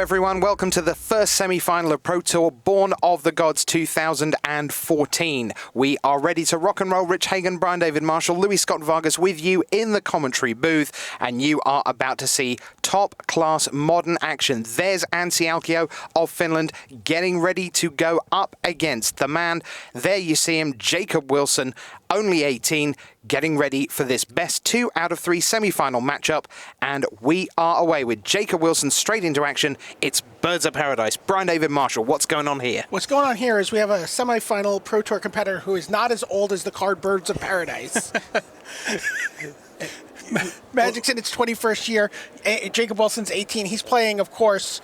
everyone. Welcome to the first semi-final of Pro Tour Born of the Gods 2014. We are ready to rock and roll. Rich Hagan, Brian David Marshall, Louis Scott Vargas with you in the commentary booth, and you are about to see top-class modern action. There's Anssi Alkio of Finland getting ready to go up against the man. There you see him, Jacob Wilson, only 18, getting ready for this best 2 out of 3 semi-final matchup, and we are away with Jacob Wilson straight into action. It's Birds of Paradise. Brian David Marshall, what's going on here? What's going on here is we have a semi-final Pro Tour competitor who is not as old as the card Birds of Paradise. Magic's in its 21st year. Jacob Wilson's 18. He's playing, of course,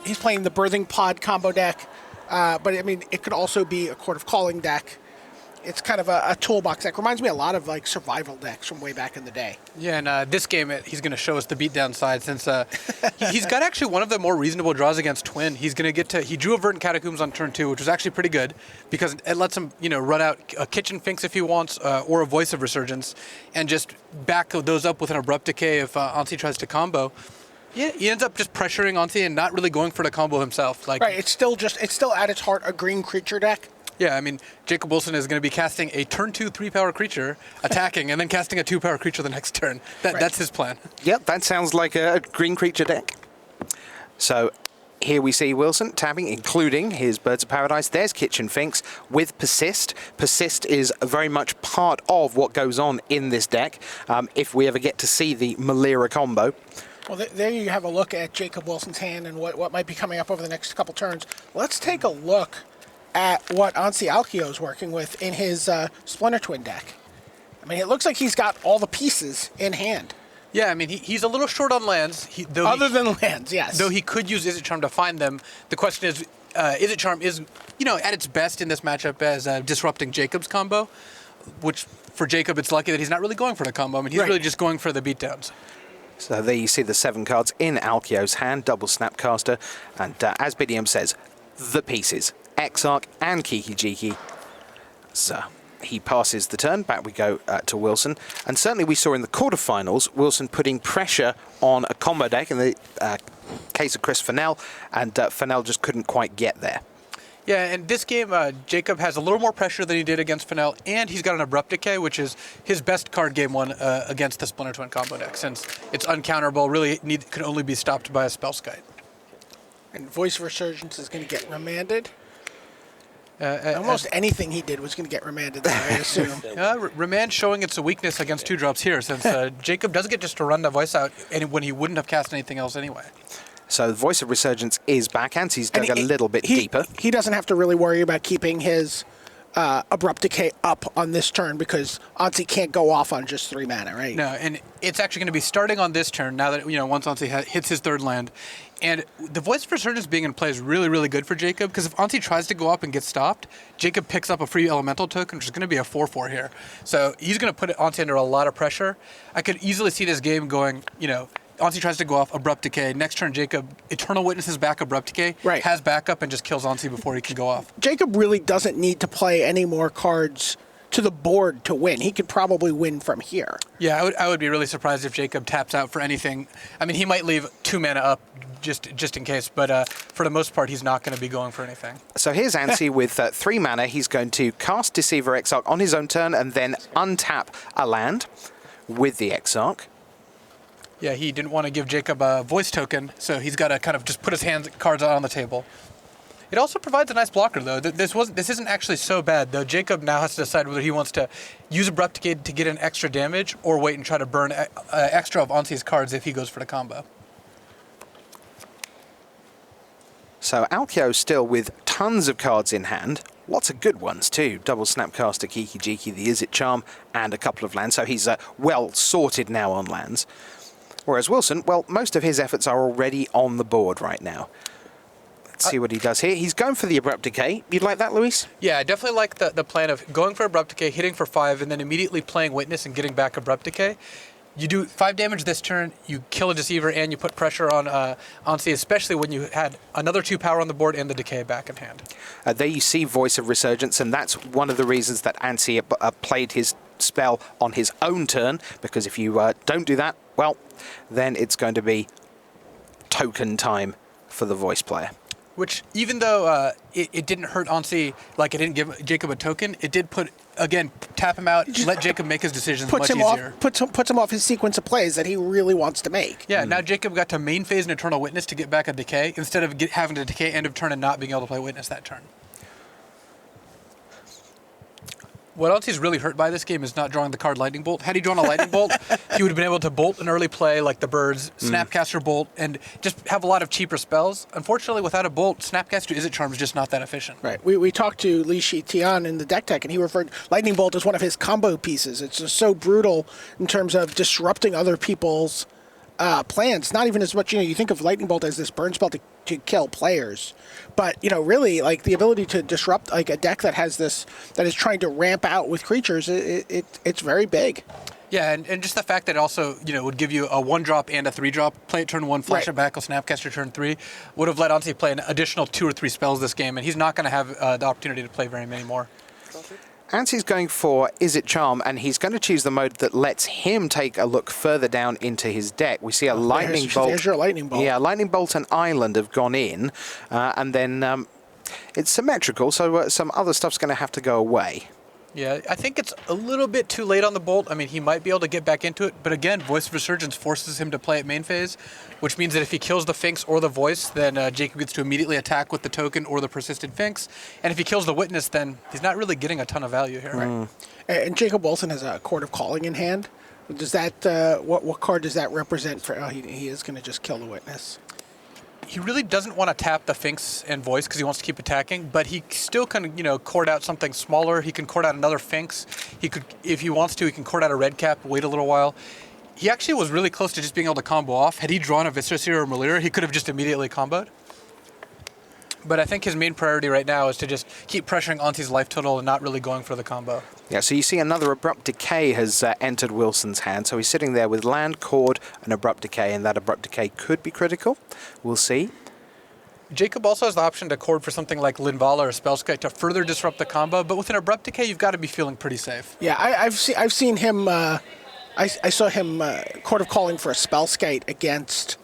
he's playing the Birthing Pod combo deck, but I mean, it could also be a Court of Calling deck. It's kind of a toolbox deck. Reminds me a lot of like survival decks from way back in the day. Yeah, and this game, he's going to show us the beatdown side since he's got actually one of the more reasonable draws against Twin. He's going to get to, he drew a Verdant Catacombs on turn 2, which was actually pretty good because it lets him, run out a Kitchen Finks if he wants or a Voice of Resurgence and just back those up with an Abrupt Decay if Anssi tries to combo. Yeah, he ends up just pressuring Anssi and not really going for the combo himself. Right, it's still at its heart a green creature deck. Yeah, I mean, Jacob Wilson is going to be casting a turn 2 3-power creature, attacking, and then casting a 2-power creature the next turn. That's his plan. Yep, that sounds like a green creature deck. So here we see Wilson tapping, including his Birds of Paradise. There's Kitchen Finks with Persist. Persist is very much part of what goes on in this deck, if we ever get to see the Melira combo. Well, there you have a look at Jacob Wilson's hand and what might be coming up over the next couple turns. Let's take a look at what Anssi Alkio is working with in his Splinter Twin deck. I mean, it looks like he's got all the pieces in hand. Yeah, I mean, he's a little short on lands. Other than lands, yes. Though he could use Izzet Charm to find them. The question is, Izzet Charm is, at its best in this matchup as disrupting Jacob's combo, which for Jacob, it's lucky that he's not really going for the combo. I mean, he's really just going for the beatdowns. So there you see the 7 cards in Alkio's hand, double Snapcaster, and as BDM says, the pieces. Exarch and Kiki Jiki. So he passes the turn. Back we go to Wilson. And certainly we saw in the quarterfinals, Wilson putting pressure on a combo deck in the case of Chris Fennell, and Fennell just couldn't quite get there. Yeah, and this game, Jacob has a little more pressure than he did against Fennell, and he's got an Abrupt Decay, which is his best card game 1 against the Splinter Twin combo deck, since it's uncounterable, really could only be stopped by a Spellskite. And Voice of Resurgence is going to get remanded. Almost anything he did was going to get remanded there, I assume. Remand showing it's a weakness against 2-drops here, since Jacob does get just to run the Voice out when he wouldn't have cast anything else anyway. So the Voice of Resurgence is back. Ansi's dug a little bit deeper. He doesn't have to really worry about keeping his Abrupt Decay up on this turn because Anssi can't go off on just 3 mana, right? No, and it's actually going to be starting on this turn now that, once Anssi hits his 3rd land. And the Voice of Resurgence being in play is really, really good for Jacob, because if Anssi tries to go up and get stopped, Jacob picks up a free elemental token, which is going to be a 4/4 here. So he's going to put Anssi under a lot of pressure. I could easily see this game going, Anssi tries to go off, Abrupt Decay. Next turn, Jacob Eternal Witnesses back Abrupt Decay, has backup, and just kills Anssi before he can go off. Jacob really doesn't need to play any more cards to the board to win. He could probably win from here. Yeah, I would be really surprised if Jacob taps out for anything. I mean, he might leave 2 mana up just in case, but for the most part, he's not going to be going for anything. So here's Anssi with 3 mana. He's going to cast Deceiver Exarch on his own turn and then untap a land with the Exarch. Yeah, he didn't want to give Jacob a voice token, so he's got to kind of just put his cards out on the table. It also provides a nice blocker, though. This isn't actually so bad, though. Jacob now has to decide whether he wants to use Abrupt Decay to get an extra damage or wait and try to burn extra of Ansi's cards if he goes for the combo. So Alkio still with tons of cards in hand. Lots of good ones, too. Double Snapcaster, Kiki Jiki, the Izzet Charm, and a couple of lands. So he's well sorted now on lands. Whereas Wilson, well, most of his efforts are already on the board right now. Let's see what he does here. He's going for the Abrupt Decay. You'd like that, Luis? Yeah, I definitely like the plan of going for Abrupt Decay, hitting for 5, and then immediately playing Witness and getting back Abrupt Decay. You do 5 damage this turn, you kill a Deceiver, and you put pressure on Anssi, especially when you had another 2 power on the board and the Decay back in hand. There you see Voice of Resurgence, and that's one of the reasons that Anssi played his spell on his own turn, because if you don't do that, well, then it's going to be token time for the voice player. Which, even though it didn't hurt Anssi, like it didn't give Jacob a token, it did tap him out, let Jacob make his decisions much easier. Puts him off his sequence of plays that he really wants to make. Yeah, now Jacob got to main phase an Eternal Witness to get back a Decay, instead of having to Decay end of turn and not being able to play Witness that turn. What Ansi's really hurt by this game is not drawing the card Lightning Bolt. Had he drawn a Lightning Bolt, he would have been able to bolt an early play like the birds, Snapcaster Bolt, and just have a lot of cheaper spells. Unfortunately, without a Bolt, Snapcaster Izzet Charm is just not that efficient. Right. We talked to Li Shi Tian in the deck tech, and he referred Lightning Bolt as one of his combo pieces. It's just so brutal in terms of disrupting other people's plans. Not even as much, you think of Lightning Bolt as this burn spell to kill players. But, really, like, the ability to disrupt, like, a deck that has this, that is trying to ramp out with creatures, it's very big. Yeah, and just the fact that it also, would give you a 1-drop and a 3-drop, play it turn 1, flash it back, Snapcaster turn 3, would have let Ansi play an additional 2 or 3 spells this game, and he's not going to have the opportunity to play very many more. Ansi's going for Izzet Charm, and he's going to choose the mode that lets him take a look further down into his deck. We see a Lightning Bolt. There's your Lightning Bolt. Yeah, Lightning Bolt and Island have gone in, and then it's symmetrical, so some other stuff's going to have to go away. Yeah, I think it's a little bit too late on the Bolt. I mean, he might be able to get back into it, but again, Voice of Resurgence forces him to play at main phase, which means that if he kills the Finks or the Voice, then Jacob gets to immediately attack with the token or the persisted Finks, and if he kills the Witness, then he's not really getting a ton of value here. Right? And Jacob Wilson has a Chord of Calling in hand. Does that what card does that represent for? He is going to just kill the Witness. He really doesn't want to tap the Finks and Voice because he wants to keep attacking, but he still can, chord out something smaller. He can chord out another Finks. He could, if he wants to, he can chord out a Red Cap, wait a little while. He actually was really close to just being able to combo off. Had he drawn a Viscera or Melira, he could have just immediately comboed. But I think his main priority right now is to just keep pressuring Ansi's life total and not really going for the combo. Yeah, so you see another Abrupt Decay has entered Wilson's hand. So he's sitting there with land, Chord, and Abrupt Decay, and that Abrupt Decay could be critical. We'll see. Jacob also has the option to chord for something like Linvala or Spellskite to further disrupt the combo, but with an Abrupt Decay, you've got to be feeling pretty safe. Yeah, I've seen him. I saw him Chord of Calling for a Spellskite against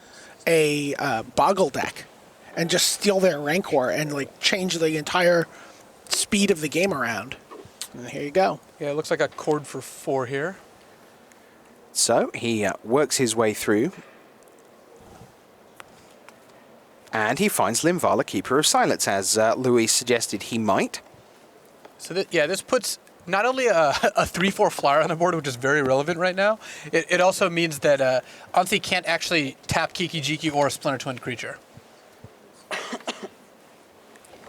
a Boggle deck, and just steal their Rancor and like change the entire speed of the game around. And here you go. Yeah, it looks like a Chord for 4 here. So he works his way through. And he finds Linvala, Keeper of Silence, as Louis suggested he might. So this puts not only a 3/4 flyer on the board, which is very relevant right now, it also means that Ansi can't actually tap Kiki Jiki or a Splinter Twin creature.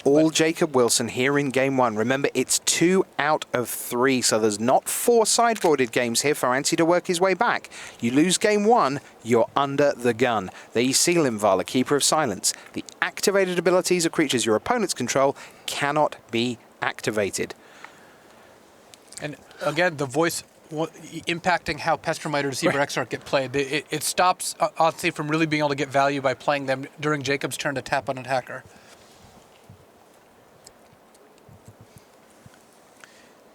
All Jacob Wilson here in game 1. Remember, it's 2 out of 3, so there's not 4 sideboarded games here for Ansi to work his way back. You lose game 1, you're under the gun. There you see Linvala, Keeper of Silence. The activated abilities of creatures your opponents control cannot be activated. And again, the Voice impacting how Pestromite or Deceiver Exarch get played. It stops Ansi from really being able to get value by playing them during Jacob's turn to tap on an attacker.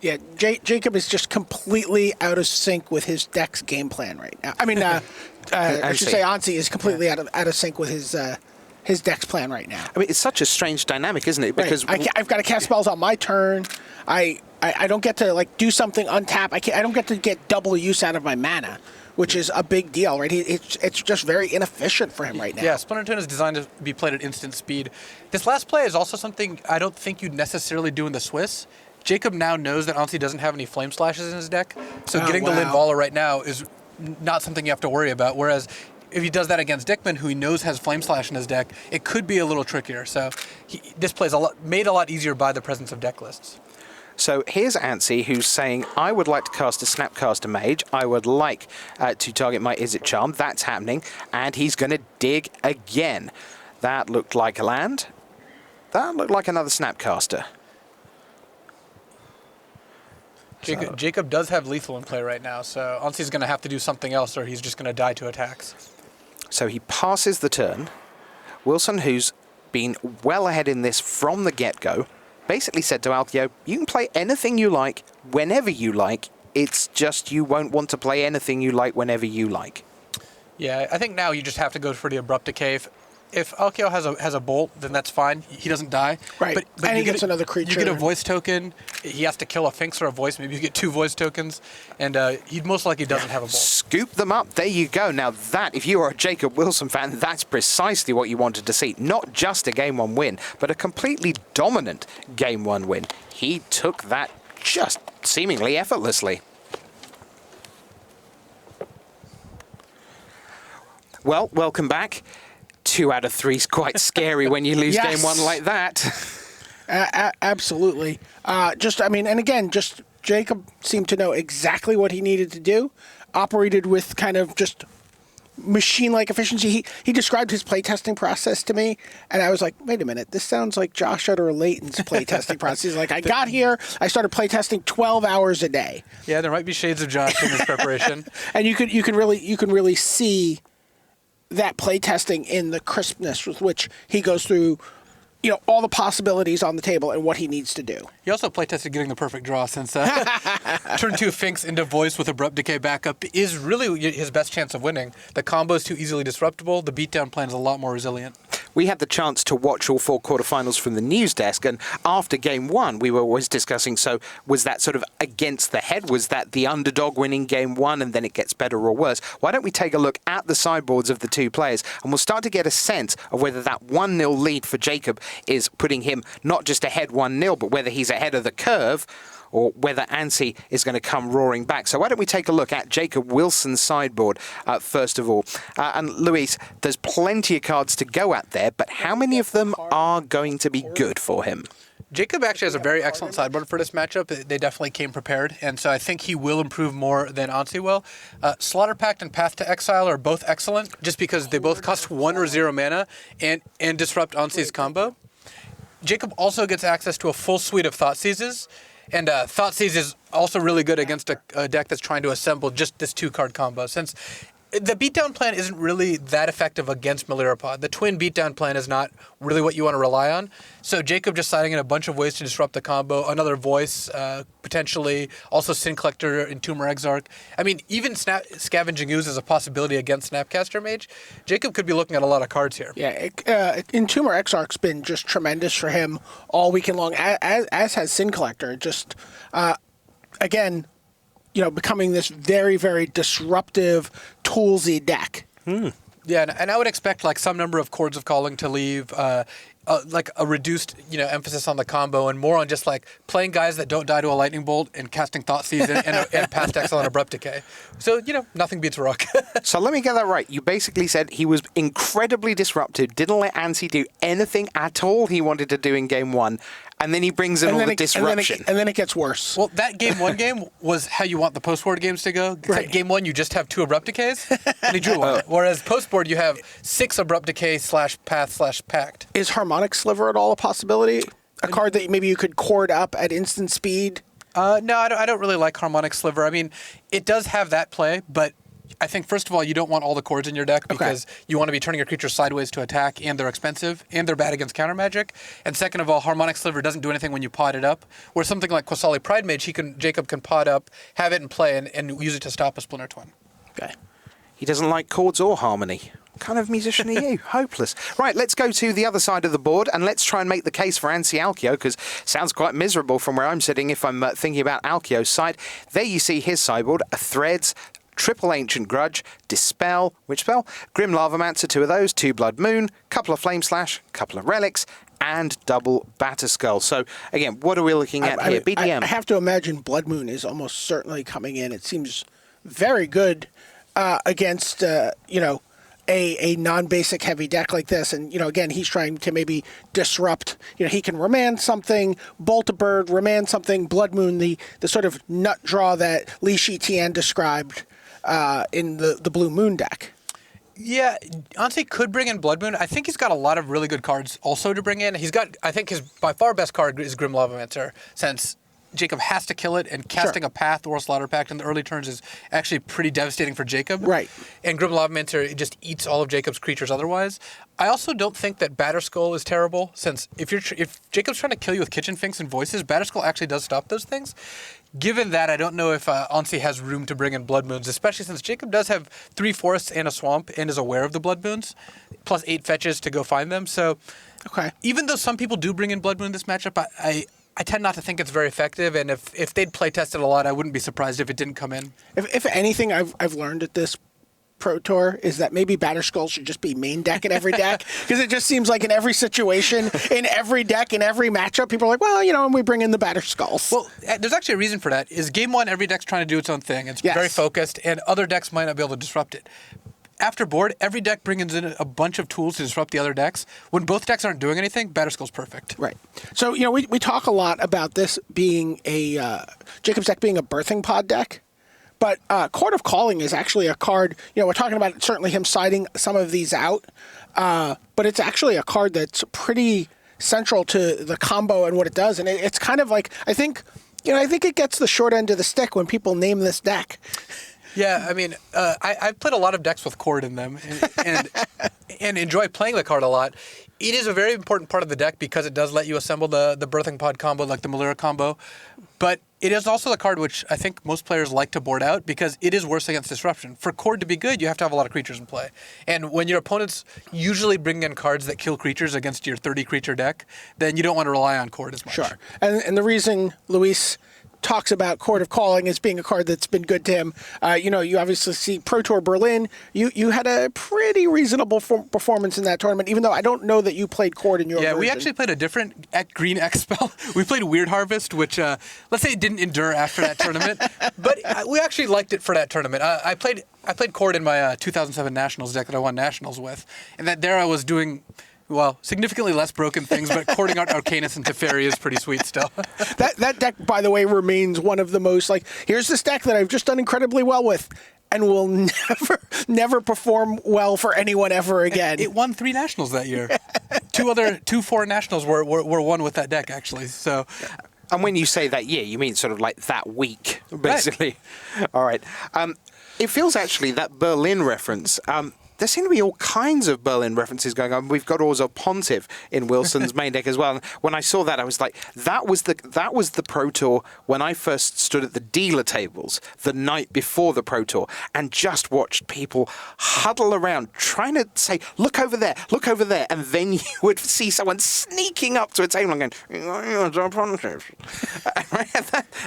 Yeah, Jacob is just completely out of sync with his deck's game plan right now. I mean, I should say Ansi is completely out of sync with his deck's plan right now. I mean, it's such a strange dynamic, isn't it? Because I've got to cast spells on my turn. I don't get to like do something untap. I don't get to get double use out of my mana, which is a big deal, right? It's just very inefficient for him right now. Yeah, Splinter Twin is designed to be played at instant speed. This last play is also something I don't think you'd necessarily do in the Swiss. Jacob now knows that Ansi doesn't have any Flame Slashes in his deck, so getting the Linvala right now is not something you have to worry about, whereas if he does that against Dickman, who he knows has Flame Slash in his deck, it could be a little trickier. So this play is made a lot easier by the presence of deck lists. So here's Ansi, who's saying, I would like to cast a Snapcaster Mage. I would like to target my Izzet Charm. That's happening. And he's going to dig again. That looked like a land. That looked like another Snapcaster. Jacob does have lethal in play right now, so Ansi's going to have to do something else or he's just going to die to attacks. So he passes the turn. Wilson, who's been well ahead in this from the get-go, basically said to Alkio, you can play anything you like, whenever you like. It's just you won't want to play anything you like whenever you like. Yeah, I think now you just have to go for the Abrupt Decay. if Alkio has a bolt, then that's fine. He doesn't die. Right. But And he you gets another creature. You get a voice token. He has to kill a Finks or a voice. Maybe you get 2 voice tokens. And he most likely doesn't have a bolt. Scoop them up. There you go. Now that, if you are a Jacob Wilson fan, that's precisely what you wanted to see. Not just a Game 1 win, but a completely dominant Game 1 win. He took that just seemingly effortlessly. Well, welcome back. 2 out of 3 is quite scary when you lose Yes. Game 1 like that. Absolutely. And again, just Jacob seemed to know exactly what he needed to do. Operated with kind of just machine-like efficiency. He described his playtesting process to me, and I was like, wait a minute, this sounds like Josh Utter-Layton's playtesting process. He's like, I got here, I started playtesting 12 hours a day. Yeah, there might be shades of Josh in his preparation. And you can really see that playtesting in the crispness with which he goes through, all the possibilities on the table and what he needs to do. He also playtested getting the perfect draw since turn 2 Finks into voice with Abrupt Decay backup is really his best chance of winning. The combo is too easily disruptible. The beatdown plan is a lot more resilient. We had the chance to watch all 4 quarterfinals from the news desk, and after Game 1, we were always discussing, so was that sort of against the head? Was that the underdog winning Game 1 and then it gets better or worse? Why don't we take a look at the sideboards of the 2 players, and we'll start to get a sense of whether that 1-0 lead for Jacob is putting him not just ahead 1-0, but whether he's ahead of the curve, or whether Anssi is going to come roaring back. So why don't we take a look at Jacob Wilson's sideboard first of all. And Luis, there's plenty of cards to go at there, but how many of them are going to be good for him? Jacob actually has a very excellent sideboard for this matchup. They definitely came prepared, and so I think he will improve more than Anssi will. Slaughter Pact and Path to Exile are both excellent, just because they both cost 1 or 0 mana and disrupt Ansi's combo. Jacob also gets access to a full suite of Thought Seizes, and Thought Seize is also really good against a deck that's trying to assemble just this 2-card combo, since the beatdown plan isn't really that effective against Melira Pod. The twin beatdown plan is not really what you want to rely on. So Jacob just citing in a bunch of ways to disrupt the combo. Another voice, potentially. Also Sin Collector, Entomber Exarch. I mean, even Scavenging Ooze is a possibility against Snapcaster Mage. Jacob could be looking at a lot of cards here. Yeah, Entomber Exarch's been just tremendous for him all weekend long, as has Sin Collector. Just, again, becoming this very, very disruptive, toolsy deck. Yeah, and I would expect like some number of Chords of Calling to leave, like a reduced, emphasis on the combo and more on just like playing guys that don't die to a lightning bolt and casting Thought Seize and Path to Exile and Abrupt Decay. So, nothing beats rock. So let me get that right. You basically said he was incredibly disruptive, didn't let Anssi do anything at all he wanted to do in Game 1, and then he brings in all the disruption. And then it gets worse. Well, that Game 1 game was how you want the post-board games to go. Right. Game 1, you just have 2 Abrupt Decays, and he drew one. Whereas post-board, you have 6 Abrupt Decay /Path/Pact. Is Harmonic Sliver at all a possibility? A card that maybe you could chord up at instant speed? No, I don't really like Harmonic Sliver. I mean, it does have that play, but I think, first of all, you don't want all the chords in your deck because you want to be turning your creatures sideways to attack, and they're expensive, and they're bad against counter magic. And second of all, Harmonic Sliver doesn't do anything when you pot it up. Where something like Qasali Pride Mage, Jacob can pot up, have it in play, and use it to stop a Splinter Twin. Okay. He doesn't like chords or harmony. What kind of musician are you? Hopeless. Right, let's go to the other side of the board and let's try and make the case for Anssi Alkio, because it sounds quite miserable from where I'm sitting if I'm thinking about Alkio's side. There you see his sideboard, a Threads, triple Ancient Grudge, Dispel, which spell? Grim Lavamancer, 2 of those, 2 Blood Moon, couple of Flame Slash, couple of Relics, and double Batterskull. So, again, what are we looking at here? BDM. I have to imagine Blood Moon is almost certainly coming in. It seems very good against, a non-basic heavy deck like this. And, again, he's trying to maybe disrupt. He can remand something, Bolt a Bird, remand something, Blood Moon, the sort of nut draw that Li Shi-Tian described in the Blue Moon deck. Yeah, Anssi could bring in Blood Moon. I think he's got a lot of really good cards also to bring in. I think his by far best card is Grim Lavamancer, since Jacob has to kill it, and casting a Path or Slaughter Pact in the early turns is actually pretty devastating for Jacob. Right. And Grim Lavamancer just eats all of Jacob's creatures otherwise. I also don't think that Batterskull is terrible, since if Jacob's trying to kill you with Kitchen Finks and Voices, Batterskull actually does stop those things. Given that, I don't know if Anssi has room to bring in Blood Moons, especially since Jacob does have 3 forests and a swamp and is aware of the Blood Moons, plus 8 fetches to go find them. So even though some people do bring in Blood Moon in this matchup, I tend not to think it's very effective, and if they'd play tested a lot, I wouldn't be surprised if it didn't come in. If anything, I've learned at this Pro Tour is that maybe Batterskull should just be main deck in every deck, because it just seems like in every situation, in every deck, in every matchup, people are like, well, and we bring in the Batterskulls. Well, there's actually a reason for that. Is game 1, every deck's trying to do its own thing. It's very focused, and other decks might not be able to disrupt it. After board, every deck brings in a bunch of tools to disrupt the other decks. When both decks aren't doing anything, Batterskull's perfect. Right. So, we talk a lot about this being Jacob's deck being a birthing pod deck. But Chord of Calling is actually a card, we're talking about certainly him siding some of these out, but it's actually a card that's pretty central to the combo and what it does. And it's kind of like, I think it gets the short end of the stick when people name this deck. Yeah, I mean, I've played a lot of decks with Chord in them and enjoy playing the card a lot. It is a very important part of the deck because it does let you assemble the Birthing Pod combo, like the Melira combo. But it is also the card which I think most players like to board out because it is worse against disruption. For Chord to be good, you have to have a lot of creatures in play. And when your opponents usually bring in cards that kill creatures against your 30-creature deck, then you don't want to rely on Chord as much. Sure. And the reason Luis talks about Chord of Calling as being a card that's been good to him. You obviously see Pro Tour Berlin. You had a pretty reasonable performance in that tournament, even though I don't know that you played Chord in your version. We actually played a different Green X spell. We played Weird Harvest, which, let's say it didn't endure after that tournament, but we actually liked it for that tournament. I played Chord in my 2007 Nationals deck that I won Nationals with, and there I was doing... Well, significantly less broken things, but Courting Art Arcanus and Teferi is pretty sweet still. That deck, by the way, remains one of the most, here's this deck that I've just done incredibly well with and will never perform well for anyone ever again. It won 3 Nationals that year. 2 foreign Nationals were won with that deck, actually. So... And when you say that year, you mean sort of like that week, basically. Right. All right. It feels actually that Berlin reference... there seem to be all kinds of Berlin references going on. We've got also Pontiff in Wilson's main deck as well. And when I saw that, I was like, that was the Pro Tour when I first stood at the dealer tables the night before the Pro Tour and just watched people huddle around trying to say, look over there, and then you would see someone sneaking up to a table and going, Pontiff.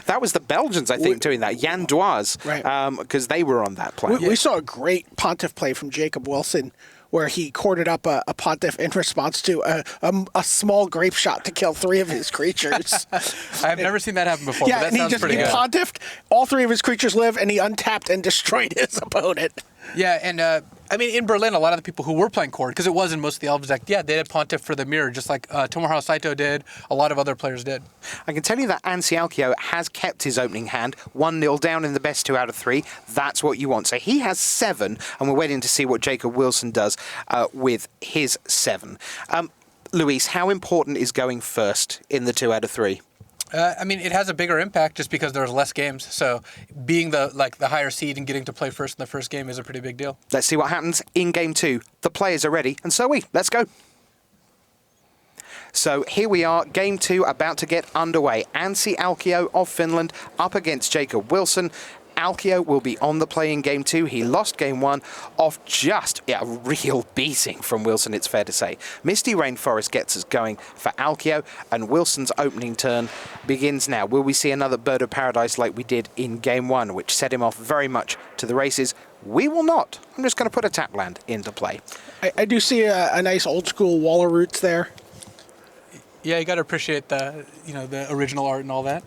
That was the Belgians, I think, doing that. Jan Doise, because they were on that play. We saw a great Pontiff play from Jacob Wilson, where he corded up a Pontiff in response to a small grape shot to kill 3 of his creatures. I've never seen that happen before, but that sounds pretty good. He Pontiffed, all 3 of his creatures live, and he untapped and destroyed his opponent. Yeah, and in Berlin, a lot of the people who were playing Chord, because it was in most of the Elves deck, they did Pontiff for the mirror, just like Tomohiro Saito did, a lot of other players did. I can tell you that Anssi Alkio has kept his opening hand, 1-0 down in the best 2 out of 3. That's what you want. So he has 7, and we're waiting to see what Jacob Wilson does with his 7. Luis, how important is going first in the 2 out of 3? It has a bigger impact just because there's less games. So being the higher seed and getting to play first in the first game is a pretty big deal. Let's see what happens in game 2. The players are ready, and so are we. Let's go. So here we are, game 2 about to get underway. Anssi Alkio of Finland up against Jacob Wilson. Alkio will be on the play in game 2. He lost game 1 off just a real beating from Wilson, it's fair to say. Misty Rainforest gets us going for Alkio, and Wilson's opening turn begins now. Will we see another Bird of Paradise like we did in game 1, which set him off very much to the races? We will not. I'm just going to put a tap land into play. I do see a nice old school wall of roots there. Yeah, you got to appreciate the original art and all that.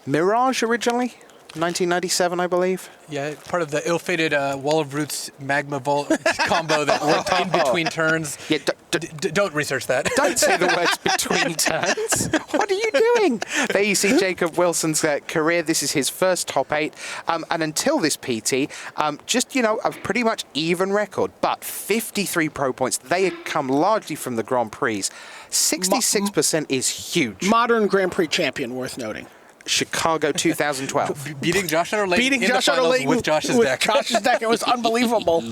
Mirage originally? 1997, I believe. Yeah, part of the ill-fated Wall of Roots Magma Vault combo that worked in between turns. Yeah, don't research that. Don't say the words between turns. What are you doing? There you see Jacob Wilson's career. This is his first top 8. And until this PT, a pretty much even record. But 53 pro points. They had come largely from the Grand Prix. 66% is huge. Modern Grand Prix champion, worth noting. Chicago 2012. Beating Josh Utter Layton Beating in Josh the Utter finals Layton with Josh's deck. Josh's deck. It was unbelievable.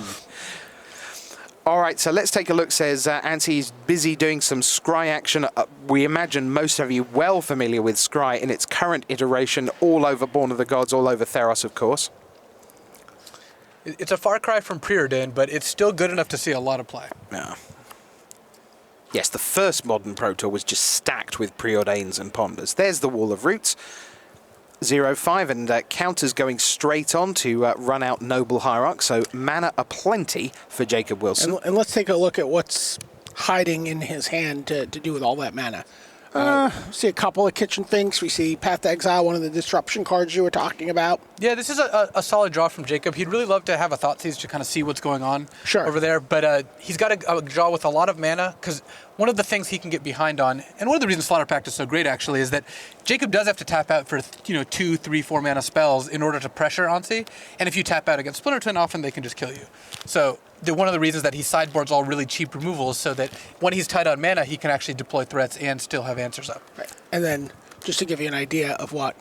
All right, so let's take a look. Says Anti's busy doing some scry action. We imagine most of you well familiar with scry in its current iteration, all over Born of the Gods, all over Theros, of course. It's a far cry from Preordained, but it's still good enough to see a lot of play. Yeah. Yes, the first modern Pro Tour was just stacked with Preordains and Ponders. There's the Wall of Roots. 0-5, and counters going straight on to run out Noble Hierarch, so mana aplenty for Jacob Wilson. And let's take a look at what's hiding in his hand to do with all that mana. See a couple of kitchen things. We see Path to Exile, one of the disruption cards you were talking about. Yeah, this is a solid draw from Jacob. He'd really love to have a Thoughtseize to kind of see what's going on over there, but he's got a draw with a lot of mana, because one of the things he can get behind on, and one of the reasons Slaughter Pact is so great actually, is that Jacob does have to tap out for 2, 3, 4 mana spells in order to pressure Anssi, and if you tap out against Splinter Twin, often they can just kill you. So one of the reasons that he sideboards all really cheap removals, so that when he's tight on mana, he can actually deploy threats and still have answers up. Right. And then, just to give you an idea of what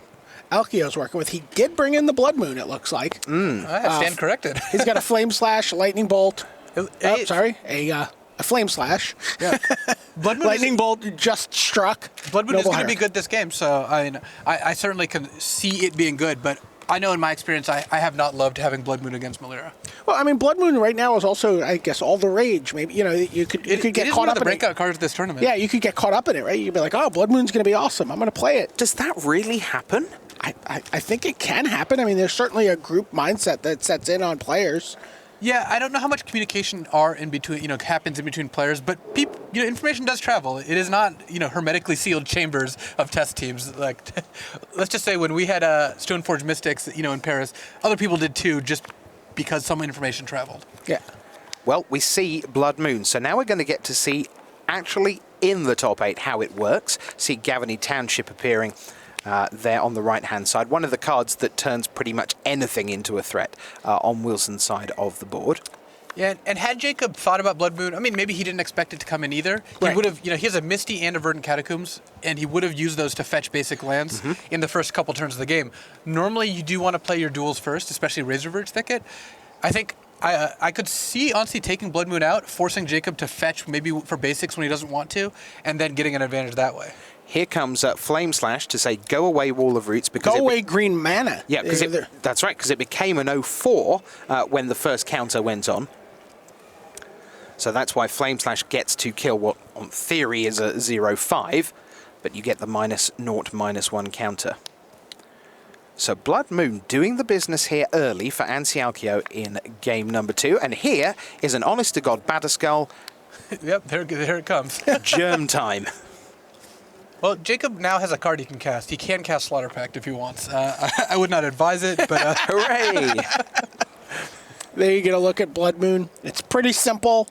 Alkio's working with, he did bring in the Blood Moon, it looks like. I stand corrected. He's got a Flame Slash, a Lightning Bolt. A Flame Slash. Yeah. Blood Moon Lightning Bolt just struck. Blood Moon is going to be good this game, so I certainly can see it being good, but I know in my experience, I have not loved having Blood Moon against Melira. Well, I mean, Blood Moon right now is also, I guess, all the rage. Maybe, you could get caught up in it. It is one of the breakout cards of this tournament. Yeah, you could get caught up in it, right? You'd be like, oh, Blood Moon's going to be awesome. I'm going to play it. Does that really happen? I think it can happen. I mean, there's certainly a group mindset that sets in on players. Yeah, I don't know how much communication happens in between players, but information does travel. It is not, hermetically sealed chambers of test teams. Like, let's just say when we had Stoneforge Mystics, in Paris, other people did too, just because some information traveled. Yeah. Well, we see Blood Moon, so now we're going to get to see actually in the top 8 how it works. See Gavany Township appearing there on the right-hand side. One of the cards that turns pretty much anything into a threat on Wilson's side of the board. Yeah, and had Jacob thought about Blood Moon, I mean, maybe he didn't expect it to come in either. He would have, he has a Misty and a Verdant Catacombs, and he would have used those to fetch basic lands in the first couple turns of the game. Normally, you do want to play your duels first, especially Razorverge Thicket. I think I could see Anssi taking Blood Moon out, forcing Jacob to fetch maybe for basics when he doesn't want to, and then getting an advantage that way. Here comes Flame Slash to say, go away Wall of Roots. Because go away green mana. Yeah, that's right, because it became an 0-4 when the first counter went on. So that's why Flame Slash gets to kill what, on theory, is a 0-5, but you get the -0/-1 counter. So Blood Moon doing the business here early for Anssi Alkio in game number 2. And here is an honest-to-God Batterskull. Yep, there it comes. Germ time. Well, Jacob now has a card he can cast. He can cast Slaughter Pact if he wants. I would not advise it, but... Hooray! There you get a look at Blood Moon. It's pretty simple.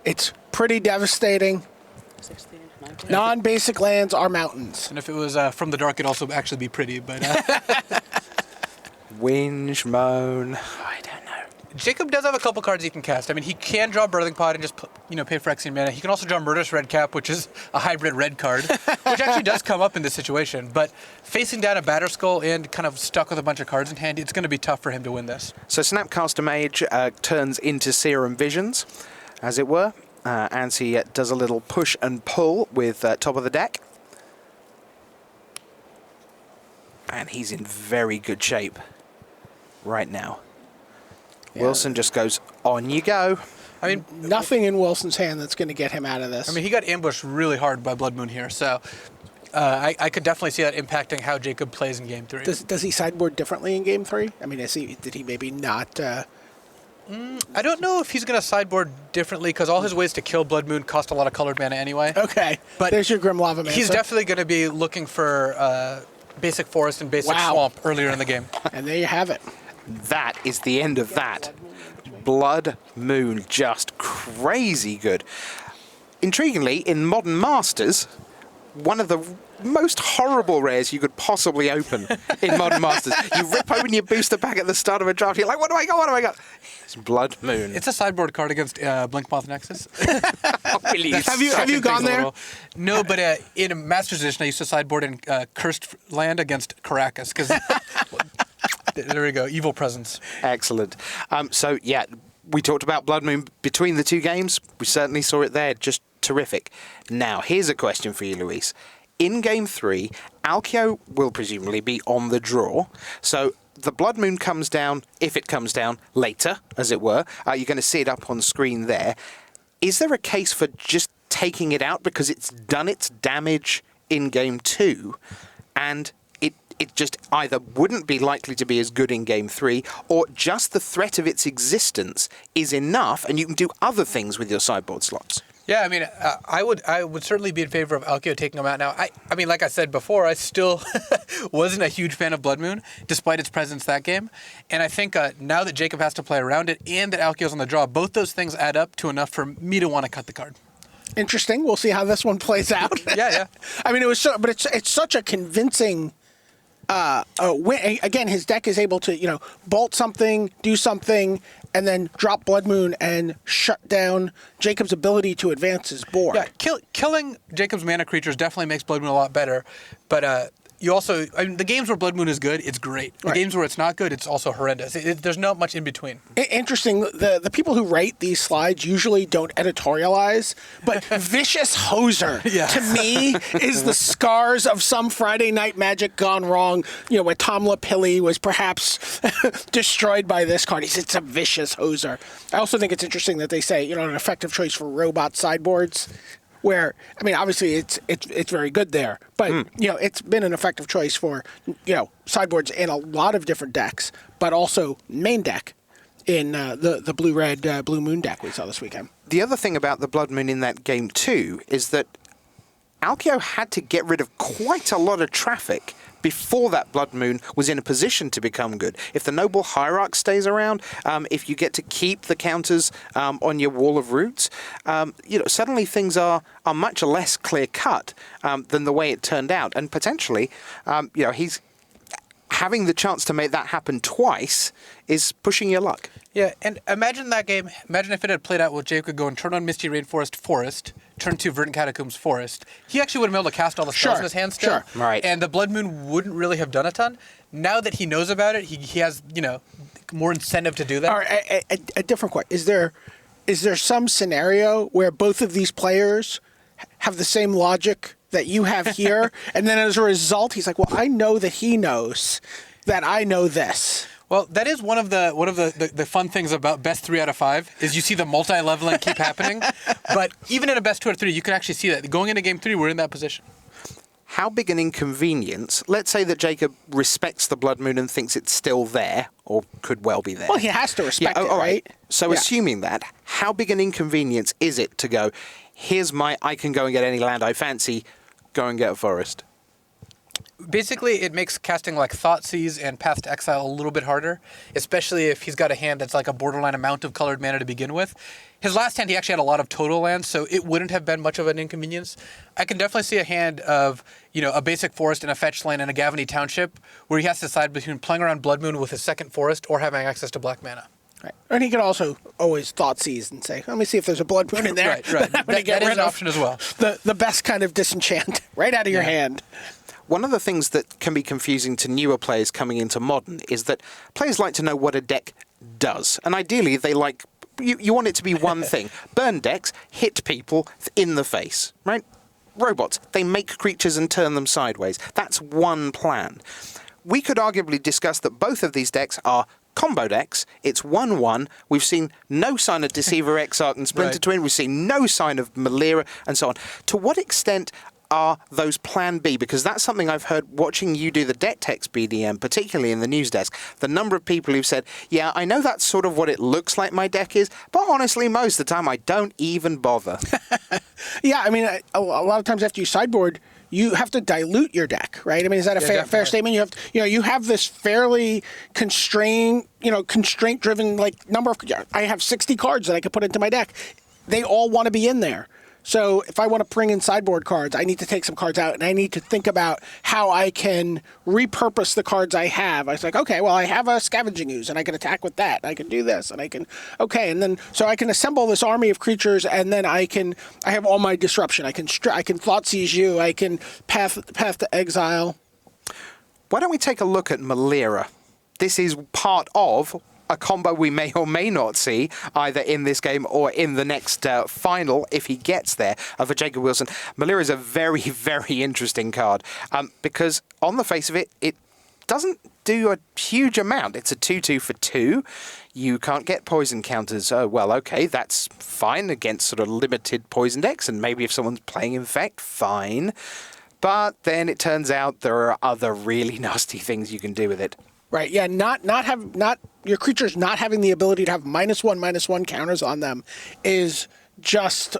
It's pretty devastating. 16, 19. Non-basic lands are mountains. And if it was from the dark, it'd also actually be pretty, but... Whinge, moan... I don't know. Jacob does have a couple cards he can cast. I mean, he can draw Birthing Pod and just, pay Phyrexian mana. He can also draw Murderous Redcap, which is a hybrid red card, which actually does come up in this situation. But facing down a Batterskull and kind of stuck with a bunch of cards in hand, it's going to be tough for him to win this. So Snapcaster Mage turns into Serum Visions, as it were. Anssi does a little push and pull with top of the deck. And he's in very good shape right now. Yeah. Wilson just goes, on you go. I mean, nothing in Wilson's hand that's going to get him out of this. I mean, he got ambushed really hard by Blood Moon here, so I could definitely see that impacting how Jacob plays in Game 3. Does he sideboard differently in Game 3? I mean, did he maybe not... I don't know if he's going to sideboard differently, because all his ways to kill Blood Moon cost a lot of colored mana anyway. Okay, but there's your Grim Lava Man. He's definitely going to be looking for basic Forest and basic Swamp earlier in the game. And there you have it. That is the end of that. Blood Moon, just crazy good. Intriguingly, in Modern Masters, one of the most horrible rares you could possibly open in Modern Masters. You rip open your booster pack at the start of a draft, you're like, what do I got? What do I got? It's Blood Moon. It's a sideboard card against Blinkmoth Nexus. Please. Have you gone there? No, but in a Masters Edition, I used to sideboard in Cursed Land against Caracas, because there we go, evil presence. Excellent. So, yeah, we talked about Blood Moon between the two games. We certainly saw it there. Just terrific. Now, here's a question for you, Luis. In Game 3, Alkio will presumably be on the draw. So the Blood Moon comes down, if it comes down later, as it were. You're going to see it up on screen there. Is there a case for just taking it out because it's done its damage in Game 2 and it just either wouldn't be likely to be as good in Game 3, or just the threat of its existence is enough and you can do other things with your sideboard slots? Yeah, I mean, I would certainly be in favor of Alkio taking them out now. I mean, like I said before, I still wasn't a huge fan of Blood Moon, despite its presence that game. And I think now that Jacob has to play around it and that Alkio's on the draw, both those things add up to enough for me to want to cut the card. Interesting. We'll see how this one plays out. Yeah. I mean, but it's such a convincing win. Again, his deck is able to, bolt something, do something, and then drop Blood Moon and shut down Jacob's ability to advance his board. Yeah, killing Jacob's mana creatures definitely makes Blood Moon a lot better, but you also, the games where Blood Moon is good, it's great. The games where it's not good, it's also horrendous. There's not much in between. Interesting. The people who write these slides usually don't editorialize, but Vicious Hoser, to me, is the scars of some Friday Night Magic gone wrong, where Tom LaPilly was perhaps destroyed by this card. It's a Vicious Hoser. I also think it's interesting that they say, an effective choice for robot sideboards. Where, I mean, obviously it's very good there, but it's been an effective choice for sideboards in a lot of different decks, but also main deck in the blue-red Blue Moon deck we saw this weekend. The other thing about the Blood Moon in that game too is that Alkio had to get rid of quite a lot of traffic before that Blood Moon was in a position to become good. If the Noble Hierarch stays around, if you get to keep the counters on your Wall of Roots, suddenly things are much less clear-cut than the way it turned out. And potentially, he's having the chance to make that happen twice is pushing your luck. Yeah, and imagine that game. Imagine if it had played out with Jacob going turn on Misty Rainforest Forest, turn to Verdant Catacombs Forest. He actually would have been able to cast all the spells in his hand still. Sure. Right. And the Blood Moon wouldn't really have done a ton. Now that he knows about it, he has, more incentive to do that. All right, a different question. Is there some scenario where both of these players have the same logic that you have here, and then as a result, he's like, well, I know that he knows that I know this. Well, that is one of the fun things about best 3 out of 5 is you see the multi-leveling keep happening. But even in a best 2 out of 3, you can actually see that. Going into Game 3, we're in that position. How big an inconvenience, let's say that Jacob respects the Blood Moon and thinks it's still there, or could well be there. Well, he has to respect it, all right? So assuming that, how big an inconvenience is it to go, here's I can go and get any land I fancy, go and get a forest? Basically, it makes casting like Thoughtseize and Path to Exile a little bit harder, especially if he's got a hand that's like a borderline amount of colored mana to begin with. His last hand, he actually had a lot of total lands, so it wouldn't have been much of an inconvenience. I can definitely see a hand of, a basic forest and a fetch land and a Gavany Township where he has to decide between playing around Blood Moon with his second forest or having access to black mana. Right. And he can also always Thoughtseize and say, let me see if there's a Blood Moon in there. Right. That is an option as well. The best kind of disenchant right out of your hand. One of the things that can be confusing to newer players coming into Modern is that players like to know what a deck does. And ideally, they like... You want it to be one thing. Burn decks hit people in the face, right? Robots, they make creatures and turn them sideways. That's one plan. We could arguably discuss that both of these decks are combo decks. It's 1-1. We've seen no sign of Deceiver, Exarch, and Splinter Twin. We've seen no sign of Melira, and so on. To what extent are those Plan B? Because that's something I've heard watching you do the deck text BDM, particularly in the news desk. The number of people who've said, yeah, I know that's sort of what it looks like my deck is, but honestly, most of the time, I don't even bother. Yeah, I mean, a lot of times after you sideboard, you have to dilute your deck, right? I mean, is that a fair statement? You have this fairly constraint-driven number of. I have 60 cards that I could put into my deck. They all want to be in there. So if I want to bring in sideboard cards, I need to take some cards out, and I need to think about how I can repurpose the cards I have. I was like, okay, well, I have a Scavenging Ooze, and I can attack with that. I can do this, and I can, okay, and then so I can assemble this army of creatures, and then I have all my disruption. I can Thoughtseize you. I can path to exile. Why don't we take a look at Melira? This is part of a combo we may or may not see either in this game or in the next final, if he gets there, for Jacob Wilson. Melira is a very, very interesting card because on the face of it, it doesn't do a huge amount. It's a 2/2 for 2. You can't get poison counters. Oh, well, okay, that's fine against sort of limited poison decks, and maybe if someone's playing infect, fine. But then it turns out there are other really nasty things you can do with it. Right, yeah, not your creatures not having the ability to have -1/-1 counters on them is just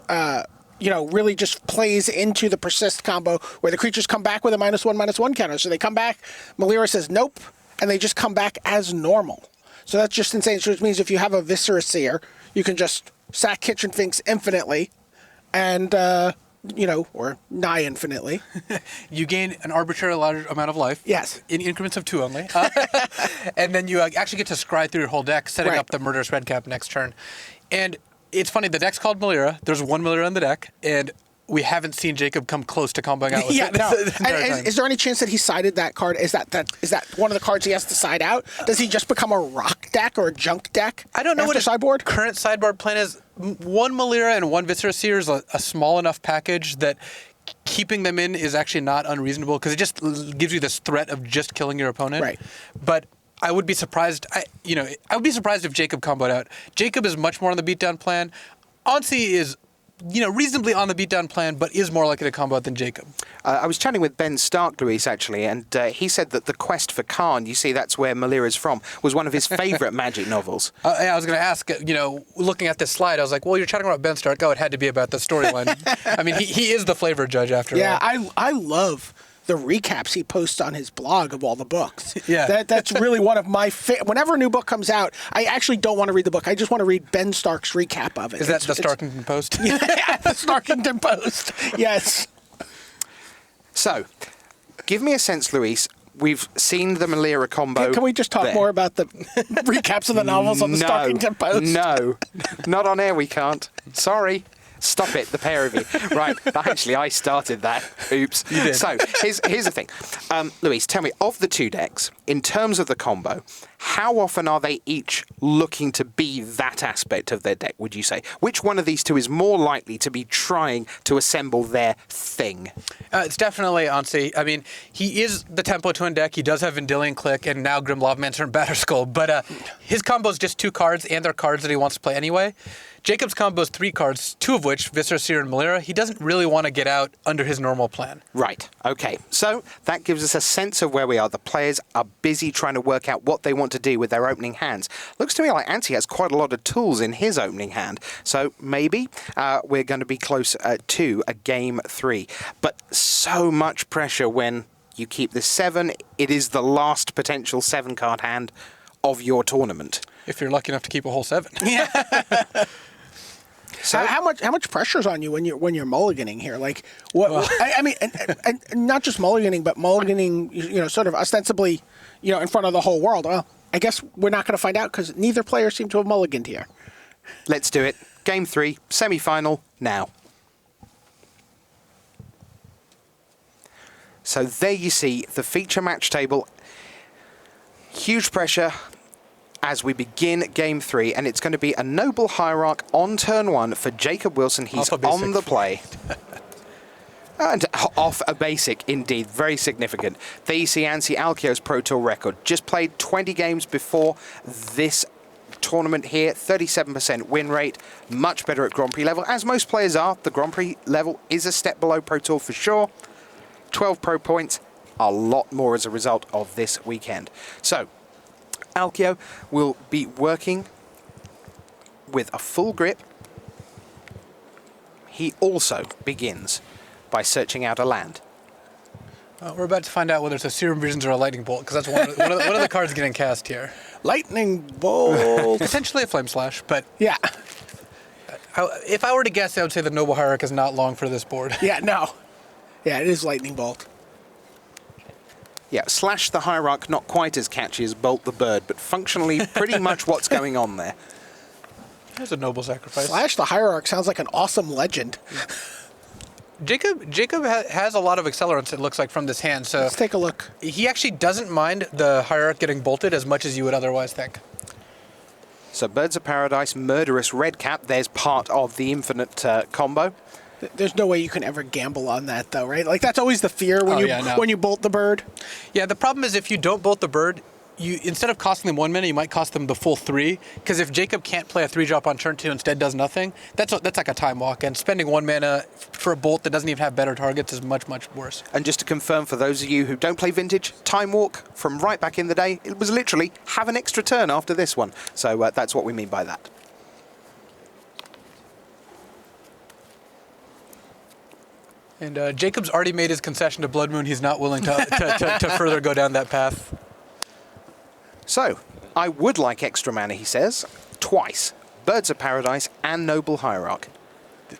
really just plays into the persist combo where the creatures come back with a -1/-1 counter. So they come back, Melira says nope, and they just come back as normal. So that's just insane. So it means if you have a Viscera Seer, you can just sack Kitchen Finks infinitely, and or nigh infinitely. You gain an arbitrary large amount of life. Yes. In increments of 2 only. And then you actually get to scry through your whole deck, setting up the Murderous Redcap next turn. And it's funny, the deck's called Melira. There's one Melira in the deck, and we haven't seen Jacob come close to comboing out with it. No. And is there any chance that he sided that card? Is that one of the cards he has to side out? Does he just become a rock deck or a junk deck? I don't know what his sideboard current sideboard plan is. One Melira and one Viscera Seer is a small enough package that keeping them in is actually not unreasonable because it just gives you this threat of just killing your opponent. Right. But I would be surprised. I would be surprised if Jacob comboed out. Jacob is much more on the beatdown plan. Anssi is reasonably on the beatdown plan, but is more likely to combo out than Jacob. I was chatting with Ben Stark, Luis, actually, and he said that The Quest for Khan, you see that's where Melira's from, was one of his favourite Magic novels. I was going to ask, looking at this slide, I was like, well, you're chatting about Ben Stark. Oh, it had to be about the storyline. I mean, he is the flavor judge after all. Yeah, I love the recaps he posts on his blog of all the books. Yeah. That's really one of my whenever a new book comes out, I actually don't want to read the book. I just want to read Ben Stark's recap of it. Is that the Starkington Post? Yeah, the Starkington Post. Yes. So, give me a sense, Luis. We've seen the Melira combo. Can we just talk more about the recaps of the novels on the Starkington Post? No. Not on air, we can't. Sorry. Stop it, the pair of you. Right, actually, I started that. Oops. You did. So, here's the thing. Luis, tell me, of the two decks, in terms of the combo, how often are they each looking to be that aspect of their deck, would you say? Which one of these two is more likely to be trying to assemble their thing? It's definitely Anssi. I mean, he is the Tempo Twin deck. He does have Vendilion Click and now Grim Lavamancer and Batterskull, but his combo is just 2 cards, and they're cards that he wants to play anyway. Jacob's combo is 3 cards, 2 of which, Viscera Seer and Melira, he doesn't really want to get out under his normal plan. Right, okay. So that gives us a sense of where we are. The players are busy trying to work out what they want to do with their opening hands. Looks to me like Anti has quite a lot of tools in his opening hand. So maybe we're going to be close to a game 3. But so much pressure when you keep the 7. It is the last potential 7-card hand of your tournament. If you're lucky enough to keep a whole 7. Yeah. So how much pressure's on you when you're mulliganing here? Like what? Well, I mean, and not just mulliganing, but mulliganing, sort of ostensibly, in front of the whole world. Well, I guess we're not going to find out because neither player seemed to have mulliganed here. Let's do it. Game 3, semi-final, now. So there you see the feature match table. Huge pressure as we begin game 3, and it's going to be a Noble Hierarch on turn 1 for Jacob Wilson. He's on the play. And off a basic, indeed. Very significant. There you see Anssi Alkio's Pro Tour record. Just played 20 games before this tournament here. 37% win rate. Much better at Grand Prix level, as most players are. The Grand Prix level is a step below Pro Tour for sure. 12 pro points. A lot more as a result of this weekend. So, Alkio will be working with a full grip. He also begins by searching out a land. We're about to find out whether it's a Serum Visions or a Lightning Bolt, because that's one of the cards getting cast here. Lightning Bolt. Potentially a Flame Slash, but Yeah. If I were to guess, I would say the Noble Hierarch is not long for this board. Yeah, no. Yeah, it is Lightning Bolt. Yeah, Slash the Hierarch, not quite as catchy as Bolt the Bird, but functionally pretty much what's going on there. There's a noble sacrifice. Slash the Hierarch sounds like an awesome legend. Jacob has a lot of accelerants, it looks like, from this hand, so Let's take a look. he actually doesn't mind the Hierarch getting bolted as much as you would otherwise think. So Birds of Paradise, Murderous Redcap, there's part of the infinite combo. There's no way you can ever gamble on that, though, right? Like, that's always the fear when when you bolt the bird. Yeah, the problem is if you don't bolt the bird, you instead of costing them 1 mana, you might cost them the full 3. Because if Jacob can't play a 3-drop on turn 2, instead does nothing, that's like a time walk. And spending 1 mana for a bolt that doesn't even have better targets is much, much worse. And just to confirm for those of you who don't play Vintage, Time Walk from right back in the day, it was literally have an extra turn after this one. So that's what we mean by that. And Jacob's already made his concession to Blood Moon. He's not willing to further go down that path. So, I would like extra mana, he says, twice. Birds of Paradise and Noble Hierarch.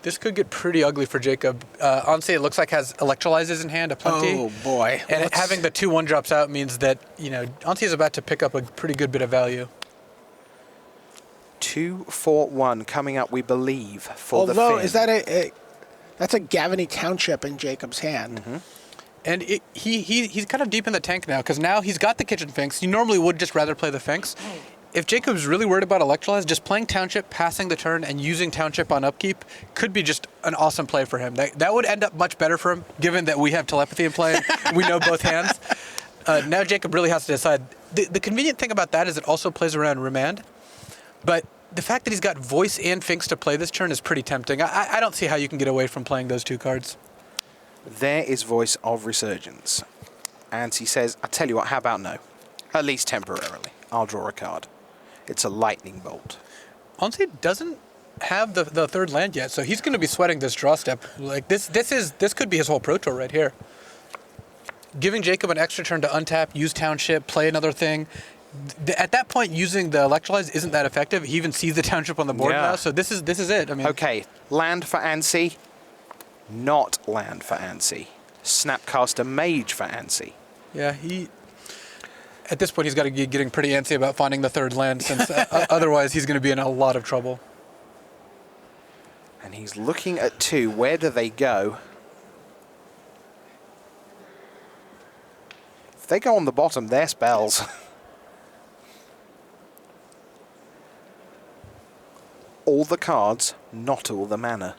This could get pretty ugly for Jacob. Honestly, it looks like has Electrolyzes in hand, aplenty. Oh, boy. And having the 2/1 drops out means that, Ansi is about to pick up a pretty good bit of value. 2-4-1 coming up, we believe, for the Finn. Although, is that that's a Gavany Township in Jacob's hand. Mm-hmm. And he's kind of deep in the tank now, because now he's got the Kitchen Finks. You normally would just rather play the Finks. If Jacob's really worried about Electrolyze, just playing Township, passing the turn, and using Township on upkeep could be just an awesome play for him. That would end up much better for him, given that we have Telepathy in play. We know both hands. Now Jacob really has to decide. The convenient thing about that is it also plays around Remand. But the fact that he's got Voice and Finks to play this turn is pretty tempting. I don't see how you can get away from playing those 2 cards. There is Voice of Resurgence. And he says, I tell you what, how about no? At least temporarily. I'll draw a card. It's a Lightning Bolt. Honestly, doesn't have the 3rd land yet, so he's going to be sweating this draw step. Like this could be his whole Pro Tour right here. Giving Jacob an extra turn to untap, use Township, play another thing. At that point, using the Electrolyze isn't that effective. He even sees the Township on the board now, so this is it. I mean, okay, land for Anssi, not land for Anssi. Snapcaster Mage for Anssi. Yeah, at this point, he's got to be getting pretty antsy about finding the 3rd land, since otherwise he's going to be in a lot of trouble. And he's looking at 2. Where do they go? If they go on the bottom, they're spells. All the cards, not all the mana.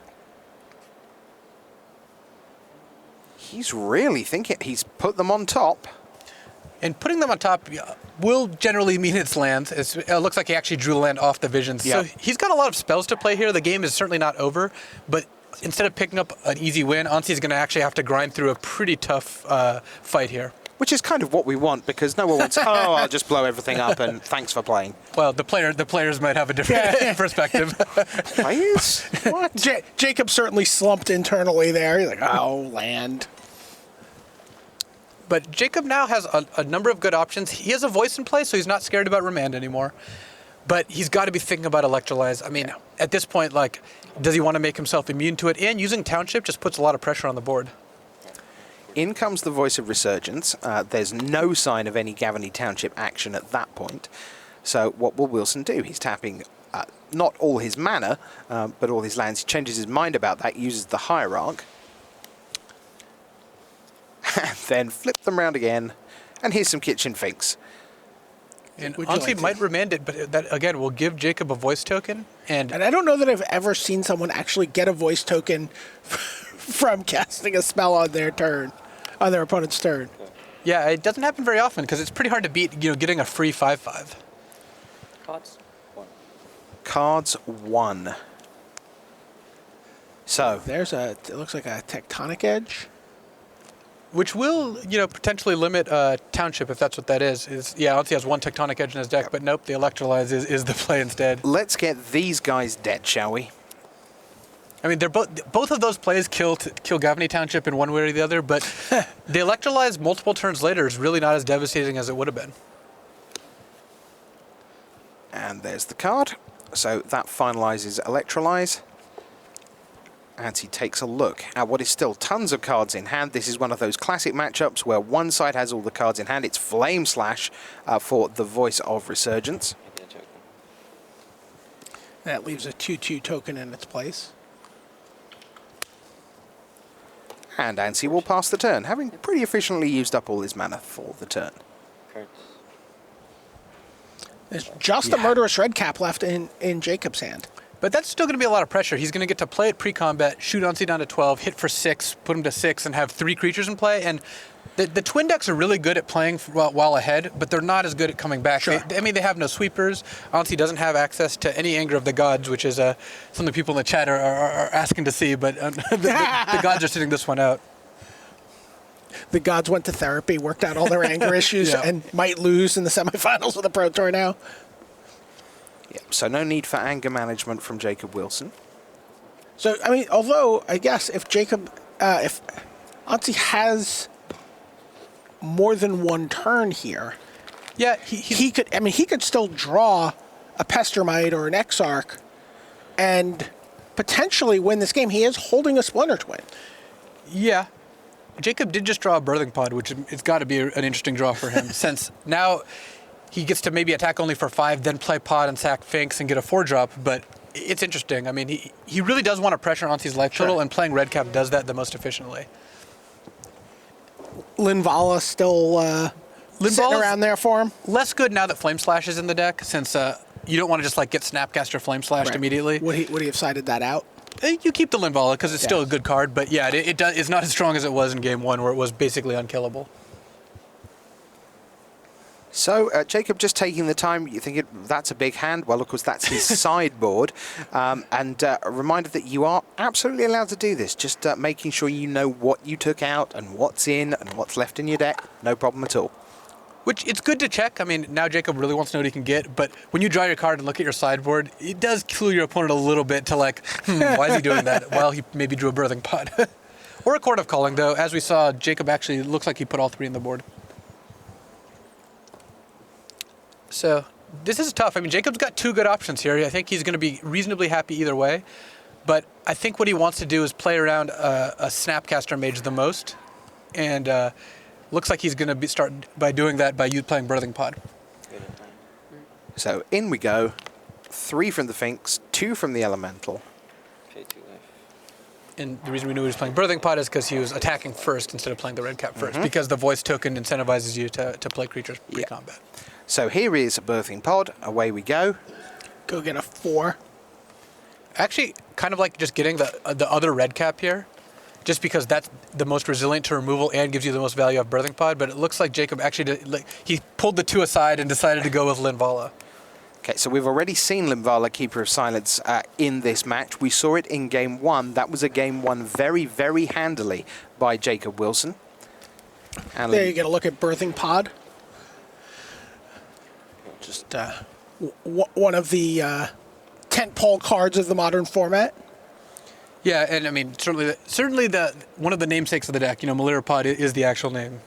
He's really thinking. He's put them on top. And putting them on top will generally mean it's lands. It looks like he actually drew the land off the visions. Yep. So he's got a lot of spells to play here. The game is certainly not over. But instead of picking up an easy win, Ansi's going to actually have to grind through a pretty tough fight here. Which is kind of what we want, because no one wants, I'll just blow everything up and thanks for playing. Well, the players might have a different perspective. Players? What? Jacob certainly slumped internally there. He's like, oh, land. But Jacob now has a number of good options. He has a Voice in play, so he's not scared about Remand anymore. But he's got to be thinking about Electrolyze. I mean, at this point, does he want to make himself immune to it? And using Township just puts a lot of pressure on the board. In comes the Voice of Resurgence. There's no sign of any Gavany Township action at that point. So what will Wilson do? He's tapping not all his mana, but all his lands. He changes his mind about that, uses the Hierarch. And then flip them around again. And here's some Kitchen Finks. And Ansi might Remand it, but that, again, will give Jacob a Voice token. And I don't know that I've ever seen someone actually get a Voice token from casting a spell on their turn, on their opponent's turn. Yeah, it doesn't happen very often, because it's pretty hard to beat, getting a free 5/5. Cards 1. So There's it looks like a Tectonic Edge. Which will, potentially limit Township, if that's what that is. Ansi has 1 Tectonic Edge in his deck, but nope, the Electrolyze is the play instead. let's get these guys dead, shall we? I mean, they're both of those plays kill Gavany Township in one way or the other, but the Electrolyze multiple turns later is really not as devastating as it would have been. And there's the card. So that finalizes Electrolyze. Anti takes a look at what is still tons of cards in hand. This is one of those classic matchups where one side has all the cards in hand. It's Flame Slash for the Voice of Resurgence. That leaves a 2/2 token in its place. And Ansi will pass the turn, having pretty efficiently used up all his mana for the turn. There's just a Murderous Redcap left in Jacob's hand. But that's still going to be a lot of pressure. He's going to get to play it pre-combat, shoot Ansi down to 12, hit for 6, put him to 6, and have 3 creatures in play. And the twin decks are really good at playing while ahead, but they're not as good at coming back. Sure. They have no sweepers. Ansi doesn't have access to any Anger of the Gods, which is something people in the chat are asking to see, but the Gods are sitting this one out. The Gods went to therapy, worked out all their anger issues, Yeah. and might lose in the semifinals of the Pro Tour now. Yep, so no need for anger management from Jacob Wilson. So, I mean, although, I guess if if Ansi has more than one turn here, Yeah, he could still draw a Pestermite or an Exarch and potentially win this game. He is holding a Splinter Twin. Yeah. Jacob did just draw a Birthing Pod, which it's got to be an interesting draw for him, since now he gets to maybe attack only for 5, then play Pod and sack Finks and get a 4-drop, but it's interesting. I mean, he really does want to pressure Ansi's life total, and playing Redcap does that the most efficiently. Linvala still sitting around there for him. Less good now that Flame Slash is in the deck, since you don't want to just like get Snapcaster Flame Slashed immediately. Would he have sided that out? You keep the Linvala because it's still a good card, but yeah, it's not as strong as it was in Game 1, where it was basically unkillable. So, Jacob just taking the time, you think that's a big hand? Well, of course, that's his sideboard. And a reminder that you are absolutely allowed to do this, just making sure you know what you took out and what's in and what's left in your deck. No problem at all. Which, it's good to check. I mean, now Jacob really wants to know what he can get, but when you draw your card and look at your sideboard, it does clue your opponent a little bit to like, why is he doing that? Well, he maybe drew a Birthing Pod. Or a Chord of Calling, though. As we saw, Jacob actually looks like he put all 3 in the board. So, this is tough. I mean, Jacob's got 2 good options here. I think he's going to be reasonably happy either way. But I think what he wants to do is play around a Snapcaster Mage the most. And looks like he's going to start by doing that by you playing Birthing Pod. So, in we go. 3 from the Finks, 2 from the Elemental. And the reason we knew he was playing Birthing Pod is because he was attacking first instead of playing the Redcap first, because the voice token incentivizes you to play creatures pre-combat. So here is a Birthing Pod. Away we go. Go get a 4. Actually, kind of like just getting the other Redcap here, just because that's the most resilient to removal and gives you the most value of Birthing Pod. But it looks like Jacob actually he pulled the 2 aside and decided to go with Linvala. Okay, so we've already seen Linvala, Keeper of Silence, in this match. We saw it in Game 1. That was a Game 1 very, very handily by Jacob Wilson. And There you get a look at Birthing Pod. Just one of the tentpole cards of the modern format. Yeah, and I mean certainly the one of the namesakes of the deck. You know, Melira Pod is the actual name.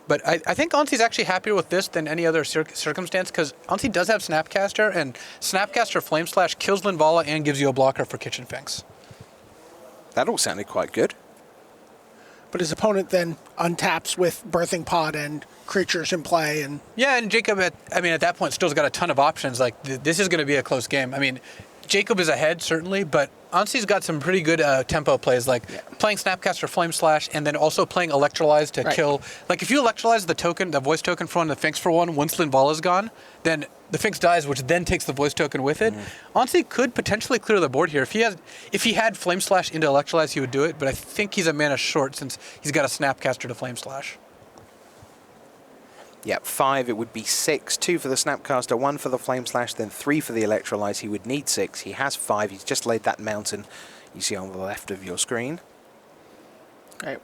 But I think Ansi's actually happier with this than any other circumstance, because Ansi does have Snapcaster, and Snapcaster Flame Slash kills Linvala and gives you a blocker for Kitchen Finks. that all sounded quite good. But his opponent then untaps with Birthing Pod and creatures in play. And Yeah, and Jacob, at that point, still's got a ton of options. Like, this is going to be a close game. I mean, Jacob is ahead, certainly, but Ansi's got some pretty good tempo plays, like playing Snapcaster Flame Slash and then also playing Electrolyze to kill. Like, if you Electrolyze the token, the voice token for one, the Finks for one, once Linvala's gone, then the Finks dies, which then takes the voice token with it. Ansi could potentially clear the board here. If he had Flame Slash into Electrolyze, he would do it, but I think he's a mana short since he's got a Snapcaster to Flame Slash. Yep, 5, it would be 6. 2 for the Snapcaster, 1 for the Flame Slash, then 3 for the Electrolyze. He would need 6. He has 5. He's just laid that mountain you see on the left of your screen. right.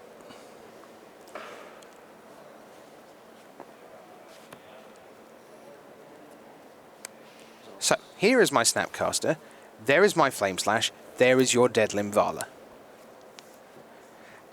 So, here is my Snapcaster. There is my Flame Slash. There is your dead Linvala.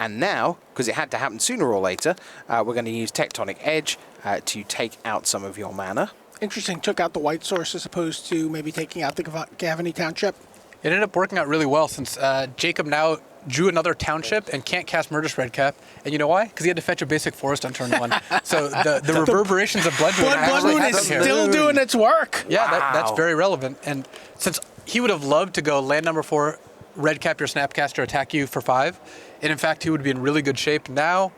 And now, because it had to happen sooner or later, we're going to use Tectonic Edge to take out some of your mana. Interesting. Took out the white source as opposed to maybe taking out the Gavany Township. It ended up working out really well since Jacob now drew another township and can't cast Murderous Redcap. And you know why? Because he had to fetch a basic forest on turn 1. So the reverberations of Blood Moon Blood Moon is still doing its work. Yeah, Wow. that's very relevant. And since he would have loved to go land number 4, Redcap your Snapcaster, attack you for 5, and in fact he would be in really good shape. Now,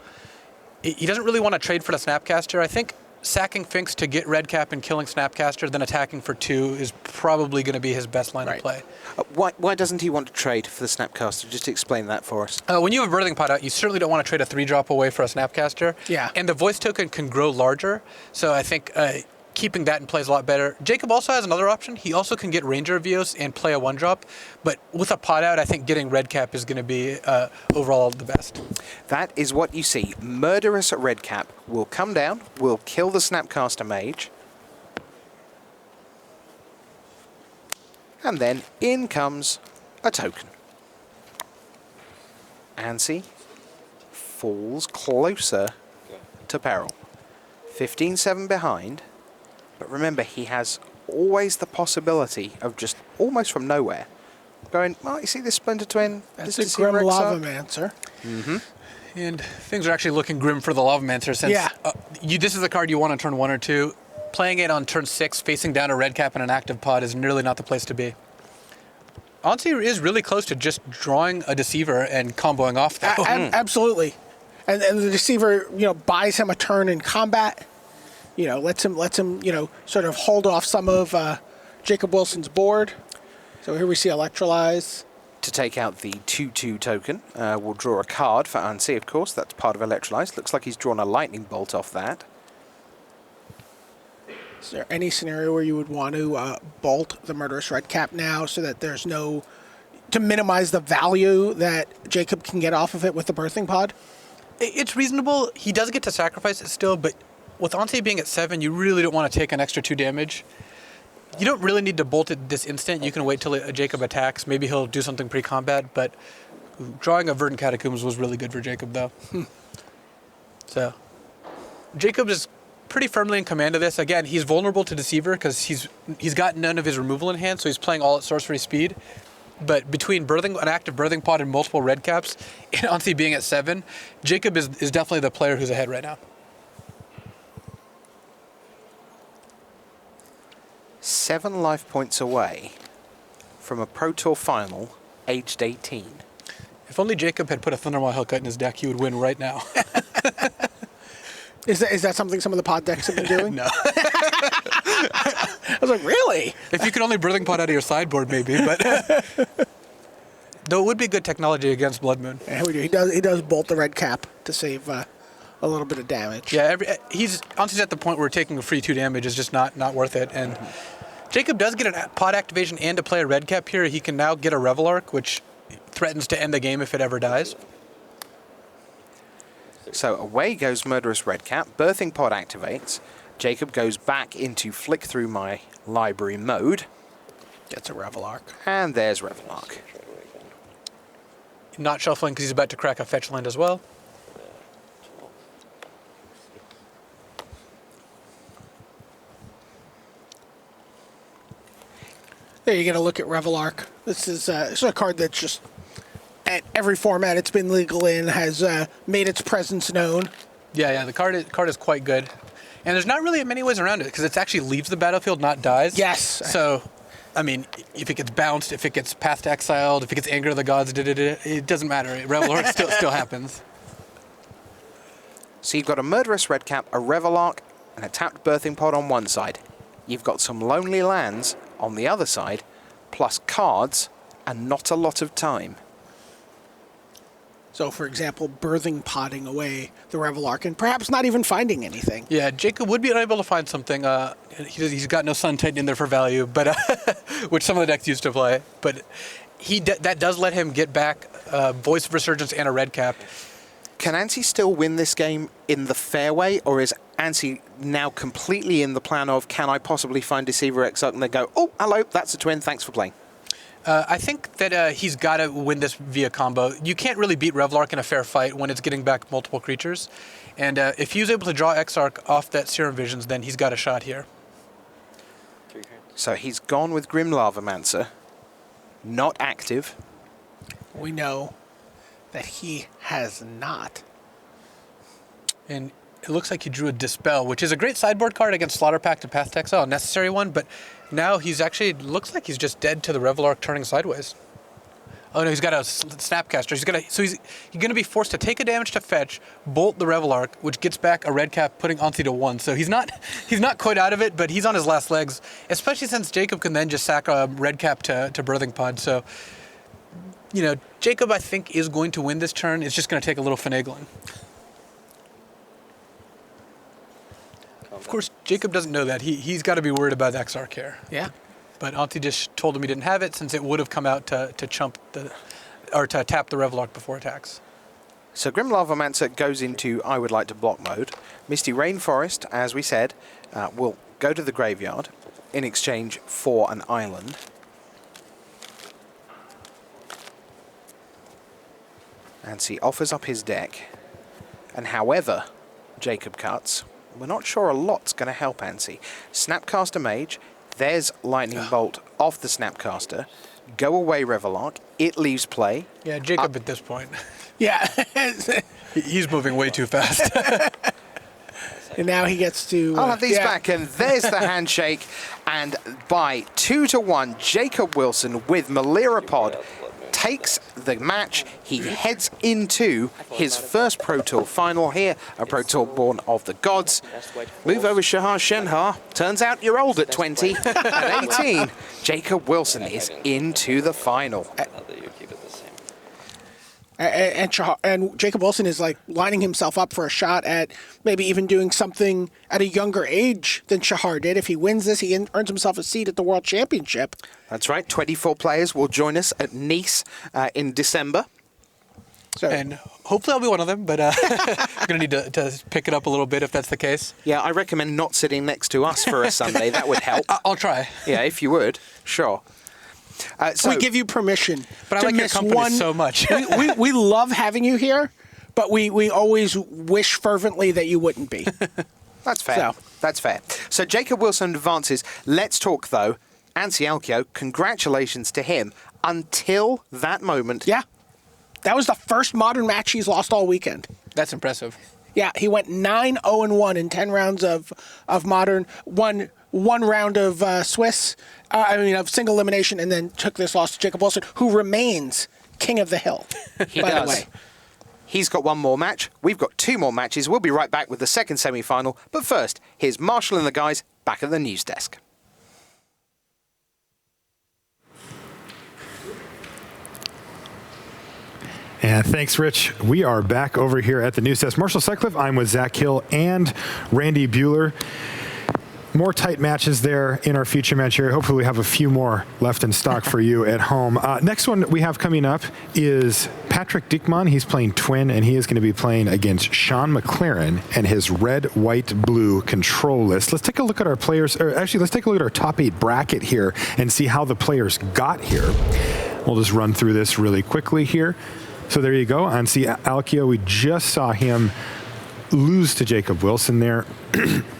he doesn't really want to trade for the Snapcaster. I think sacking Finks to get Redcap and killing Snapcaster, then attacking for 2 is probably going to be his best line of play. Why doesn't he want to trade for the Snapcaster? Just explain that for us. When you have a Birthing Pod out, you certainly don't want to trade a 3-drop away for a Snapcaster. Yeah. And the voice token can grow larger, so I think keeping that in play is a lot better. Jacob also has another option. He also can get Ranger Evios and play a 1-drop, but with a pod out, I think getting Redcap is going to be overall the best. That is what you see. Murderous Redcap will come down, will kill the Snapcaster Mage, and then in comes a token. Anssi falls closer to peril. 15-7 behind, but remember he has always the possibility of just almost from nowhere going, well, you see this Splinter Twin? That's this a Grim Rex up? Lavamancer. And things are actually looking grim for the Lavamancer since this is a card you want on turn 1 or 2. Playing it on turn 6, facing down a Redcap and an active pod is nearly not the place to be. Anssi is really close to just drawing a Deceiver and comboing off that. Absolutely. And the Deceiver, buys him a turn in combat. Lets him, sort of hold off some of Jacob Wilson's board. So here we see Electrolyze. To take out the 2/2 token, we'll draw a card for Anssi, of course. That's part of Electrolyze. Looks like he's drawn a Lightning Bolt off that. Is there any scenario where you would want to bolt the Murderous Redcap now so that there's no... to minimize the value that Jacob can get off of it with the Birthing Pod? It's reasonable. He does get to sacrifice it still, but with Anssi being at 7, you really don't want to take an extra 2 damage. You don't really need to bolt it this instant. You can wait till Jacob attacks. Maybe he'll do something pre-combat, but drawing a Verdant Catacombs was really good for Jacob, though. So, Jacob is pretty firmly in command of this. Again, he's vulnerable to Deceiver because he's got none of his removal in hand, so he's playing all at sorcery speed. But between an active Birthing Pod and multiple Redcaps, and Anssi being at 7, Jacob is definitely the player who's ahead right now. 7 life points away from a Pro Tour final, aged 18. If only Jacob had put a Thundermaw Hellcut in his deck, he would win right now. Is that something some of the pod decks have been doing? No. I was like, really? If you could only Birthing Pod out of your sideboard, maybe, but... Though it would be good technology against Blood Moon. Yeah, we do. He does bolt the Redcap to save a little bit of damage. Yeah, Ansi's at the point where taking a free 2 damage is just not worth it. And Jacob does get a pod activation and to play a Redcap here. He can now get a Revel Arc, which threatens to end the game if it ever dies. So away goes Murderous Redcap. Birthing Pod activates. Jacob goes back into flick through my library mode. Gets a Revel Arc. And there's Revel Arc. Not shuffling because he's about to crack a fetch land as well. There you get a look at Revel Arc. This is a card that's just, at every format it's been legal in, has made its presence known. Yeah, the card is quite good. And there's not really many ways around it because it actually leaves the battlefield, not dies. Yes. So, I mean, if it gets bounced, if it gets path exiled, if it gets Anger of the Gods, it doesn't matter. Revel Arc still happens. So you've got a Murderous Redcap, a Revel Arc, and a tapped Birthing Pod on one side. You've got some Lonely Lands on the other side, plus cards, and not a lot of time. So, for example, Birthing Podding away the Revel Arc and perhaps not even finding anything. Yeah, Jacob would be unable to find something. He's got no Sun Titan in there for value, but which some of the decks used to play. But that does let him get back Voice of Resurgence and a Redcap. Can Anssi still win this game in the fair way, or is Anssi now completely in the plan of, can I possibly find Deceiver Exarch, and they go, oh, hello, that's a twin, thanks for playing? I think that he's got to win this via combo. You can't really beat Revel Arc in a fair fight when it's getting back multiple creatures. And if he was able to draw Exarch off that Serum Visions, then he's got a shot here. So he's gone with Grim Lavamancer. not active. We know that he has not. And it looks like he drew a Dispel, which is a great sideboard card against Slaughter Pact and Path to Exile, a necessary one, but now he's actually, looks like he's just dead to the Revelark turning sideways. Oh no, he's got a Snapcaster. So he's going to be forced to take a damage to fetch, bolt the Revelark, which gets back a red cap, putting Ansi to 1. So he's not quite out of it, but he's on his last legs, especially since Jacob can then just sack a red cap to Birthing Pod. So, Jacob, I think, is going to win this turn. It's just going to take a little finagling. Of course, Jacob doesn't know that. He's got to be worried about Exarch here. Yeah. But Anti just told him he didn't have it, since it would have come out to tap the Revelark before attacks. So Grim Lavamancer goes into I would like to block mode. Misty Rainforest, as we said, will go to the graveyard in exchange for an island. Ansi offers up his deck, and however Jacob cuts, we're not sure a lot's going to help Ansi. Snapcaster Mage. There's Lightning Bolt off the Snapcaster. Go away, Revelark. It leaves play. Yeah, Jacob at this point. Yeah. He's moving way too fast. And now he gets to... I'll have these back, and there's the handshake. And by 2-1, Jacob Wilson with Melira Pod takes the match. He heads into his first Pro Tour final here, a Pro Tour born of the gods. Move over Shahar Shenhar. Turns out you're old at 20. At 18, Jacob Wilson is into the final. And Jacob Wilson is like lining himself up for a shot at maybe even doing something at a younger age than Shahar did. If he wins this, he earns himself a seat at the World Championship. That's right. 24 players will join us at Nice in December. So, and hopefully I'll be one of them, but I'm going to need to pick it up a little bit if that's the case. Yeah, I recommend not sitting next to us for a Sunday. That would help. I'll try. Yeah, if you would. Sure. So we give you permission. But I like your company so much. we love having you here, but we always wish fervently that you wouldn't be. That's fair. That's fair. So Jacob Wilson advances. Let's talk, though. Anssi Alkio, congratulations to him. Until that moment. Yeah. That was the first Modern match he's lost all weekend. That's impressive. Yeah, he went 9-0-1 in 10 rounds of Modern, one round of Swiss, of single elimination, and then took this loss to Jacob Wilson, who remains king of the hill, He by does. the way. He's got one more match. We've got two more matches. We'll be right back with the second semi-final. But first, here's Marshall and the guys back at the news desk. And thanks, Rich. We are back over here at the news desk. Marshall Sutcliffe, I'm with Zach Hill and Randy Bueller. More tight matches there in our feature match area. Hopefully we have a few more left in stock for you at home. Next one we have coming up is Patrick Dickmann. He's playing Twin, and he is going to be playing against Sean McLaren and his red, white, blue control list. Let's take a look at our players, or actually let's take a look at our top 8 bracket here and see how the players got here. We'll just run through this really quickly here. So there you go. Anssi Alkio, we just saw him lose to Jacob Wilson there,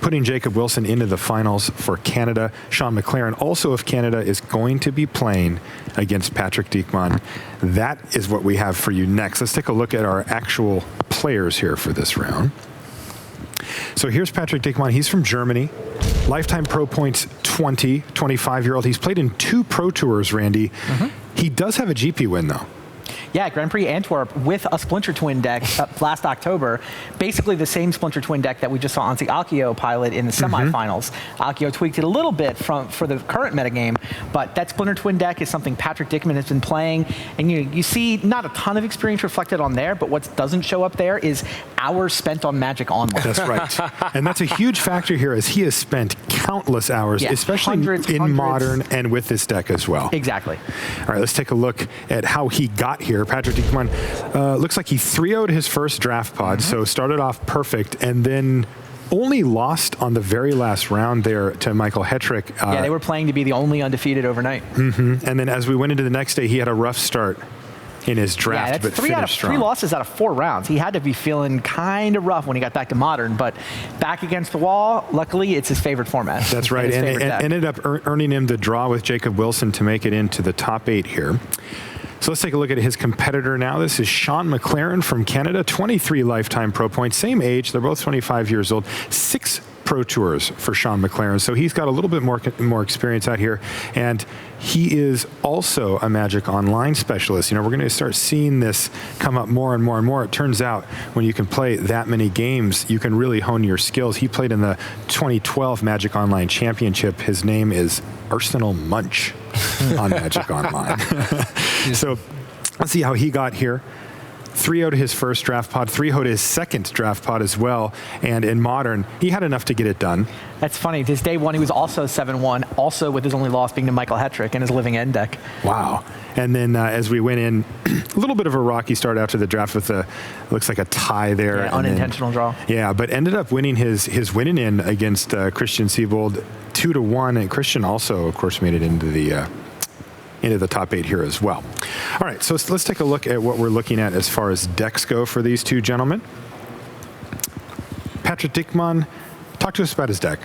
putting Jacob Wilson into the finals for Canada. Sean McLaren, also of Canada, is going to be playing against Patrick Dickmann. That is what we have for you next. Let's take a look at our actual players here for this round. So here's Patrick Dickmann. He's from Germany. Lifetime Pro Points 20, 25-year-old. He's played in 2 Pro Tours, Randy. He does have a GP win, though. Yeah, Grand Prix Antwerp with a Splinter Twin deck last October. Basically the same Splinter Twin deck that we just saw Anssi Alkio pilot in the semifinals. Alkio tweaked it a little bit for the current metagame, but that Splinter Twin deck is something Patrick Dickmann has been playing. And you see not a ton of experience reflected on there, but what doesn't show up there is hours spent on Magic Online. That's right. And that's a huge factor here, as he has spent countless hours, especially hundreds. Modern and with this deck as well. Exactly. All right, let's take a look at how he got here. Patrick Dickmann looks like he 3-0'd his first draft pod, so started off perfect, and then only lost on the very last round there to Michael Hetrick. Yeah, they were playing to be the only undefeated overnight. And then as we went into the next day, he had a rough start. in his draft, Yeah, but that's finished strong. 3 losses out of 4 rounds. He had to be feeling kind of rough when he got back to Modern, but back against the wall, luckily, it's his favorite format. That's right, and it ended up earning him the draw with Jacob Wilson to make it into the top 8 here. So let's take a look at his competitor now. This is Sean McLaren from Canada, 23 lifetime pro points, same age. They're both 25 years old. 6 Pro Tours for Sean McLaren. So he's got a little bit more experience out here. And he is also a Magic Online specialist. You know, we're going to start seeing this come up more and more and more. It turns out when you can play that many games, you can really hone your skills. He played in the 2012 Magic Online Championship. His name is Arsenal Munch on Magic Online. So let's see how he got here. 3-0 his first draft pod, 3-0 his second draft pod as well. And in Modern, he had enough to get it done. That's funny. His day one, he was also 7-1, also with his only loss being to Michael Hetrick in his living end deck. Wow. And then as we went in, a little bit of a rocky start after the draft with looks like a tie there. Yeah, unintentional draw. Yeah, but ended up winning his winning in against Christian Siebold 2-1. And Christian also, of course, made it into the top 8 here as well. All right, so let's take a look at what we're looking at as far as decks go for these two gentlemen. Patrick Dickmann, talk to us about his deck.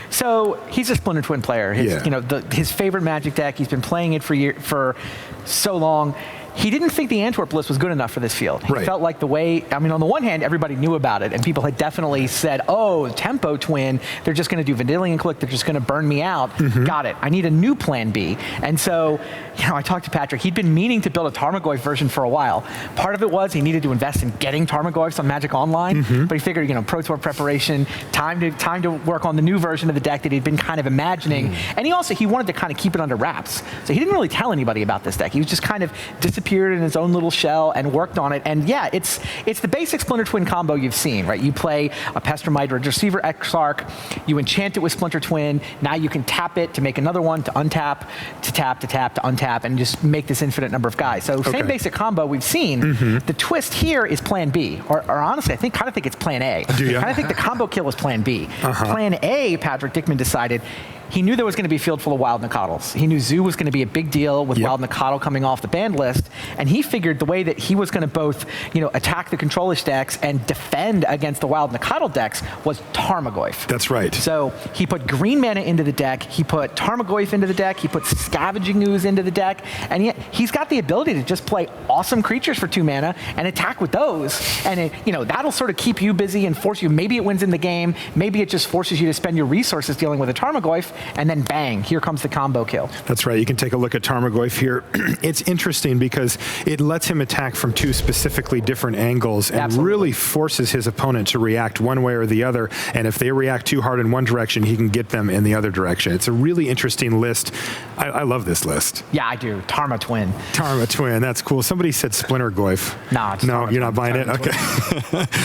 So he's a Splinter Twin player. His favorite Magic deck. He's been playing it for so long. He didn't think the Antwerp list was good enough for this field. He felt like the way, I mean, on the one hand, everybody knew about it, and people had definitely said, oh, Tempo Twin, they're just going to do Vendilion Click, they're just going to burn me out. Got it. I need a new plan B. And so, I talked to Patrick. He'd been meaning to build a Tarmogoyf version for a while. Part of it was he needed to invest in getting Tarmogoyfs on Magic Online, but he figured, Pro Tour preparation, time to work on the new version of the deck that he'd been kind of imagining. And he wanted to kind of keep it under wraps. So he didn't really tell anybody about this deck. He was just kind of disappeared in his own little shell and worked on it. And yeah, it's the basic Splinter Twin combo you've seen, right? You play a Pestromite Receiver Exarch, you enchant it with Splinter Twin, now you can tap it to make another one, to untap, to tap, to tap, to untap, and just make this infinite number of guys. So same basic combo we've seen. The twist here is plan B, or honestly, I kind of think it's plan A. Do you? I kind of think the combo kill is plan B. Plan A, Patrick Dickmann decided, he knew there was going to be a field full of Wild Nacatls. He knew Zoo was going to be a big deal with Wild Nacatl coming off the banned list, and he figured the way that he was going to both, attack the control-ish decks and defend against the Wild Nacatl decks was Tarmogoyf. That's right. So he put green mana into the deck, he put Tarmogoyf into the deck, he put Scavenging Ooze into the deck, and yet he's got the ability to just play awesome creatures for 2 mana and attack with those, and that'll sort of keep you busy and force you. Maybe it wins in the game, maybe it just forces you to spend your resources dealing with a Tarmogoyf, and then bang, here comes the combo kill. That's right. You can take a look at Tarmogoyf here. It's interesting because it lets him attack from 2 specifically different angles and really forces his opponent to react one way or the other. And if they react too hard in one direction, he can get them in the other direction. It's a really interesting list. I love this list. Yeah, I do. Tarma Twin. Tarma Twin. That's cool. Somebody said Splinter Goyf. No, you're not buying it? Okay.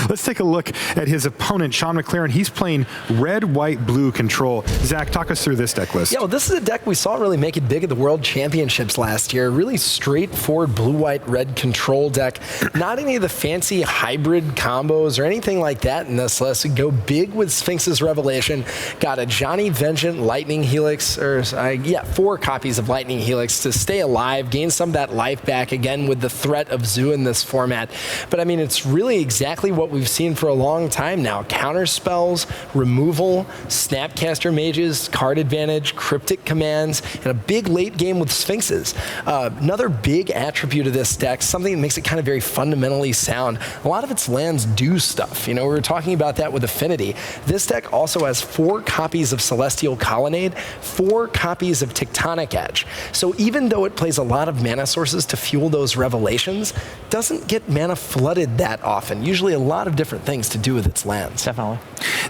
Let's take a look at his opponent, Sean McLaren. He's playing red, white, blue control. Zach, talk us through this deck list. Yeah, well, this is a deck we saw really make it big at the World Championships last year. Really straightforward blue, white, red control deck. Not any of the fancy hybrid combos or anything like that in this list. Go big with Sphinx's Revelation. Got a Johnny Vengeant Lightning Helix, 4 copies of Lightning Helix to stay alive, gain some of that life back, again with the threat of Zoo in this format. But I mean, it's really exactly what we've seen for a long time now. Counter spells, removal, Snapcaster Mages, card advantage, cryptic commands, and a big late game with Sphinxes. Another big attribute of this deck, something that makes it kind of very fundamentally sound. A lot of its lands do stuff. We were talking about that with Affinity. This deck also has 4 copies of Celestial Colonnade, 4 copies of Tectonic Edge. So even though it plays a lot of mana sources to fuel those revelations, doesn't get mana flooded that often. Usually a lot of different things to do with its lands. Definitely.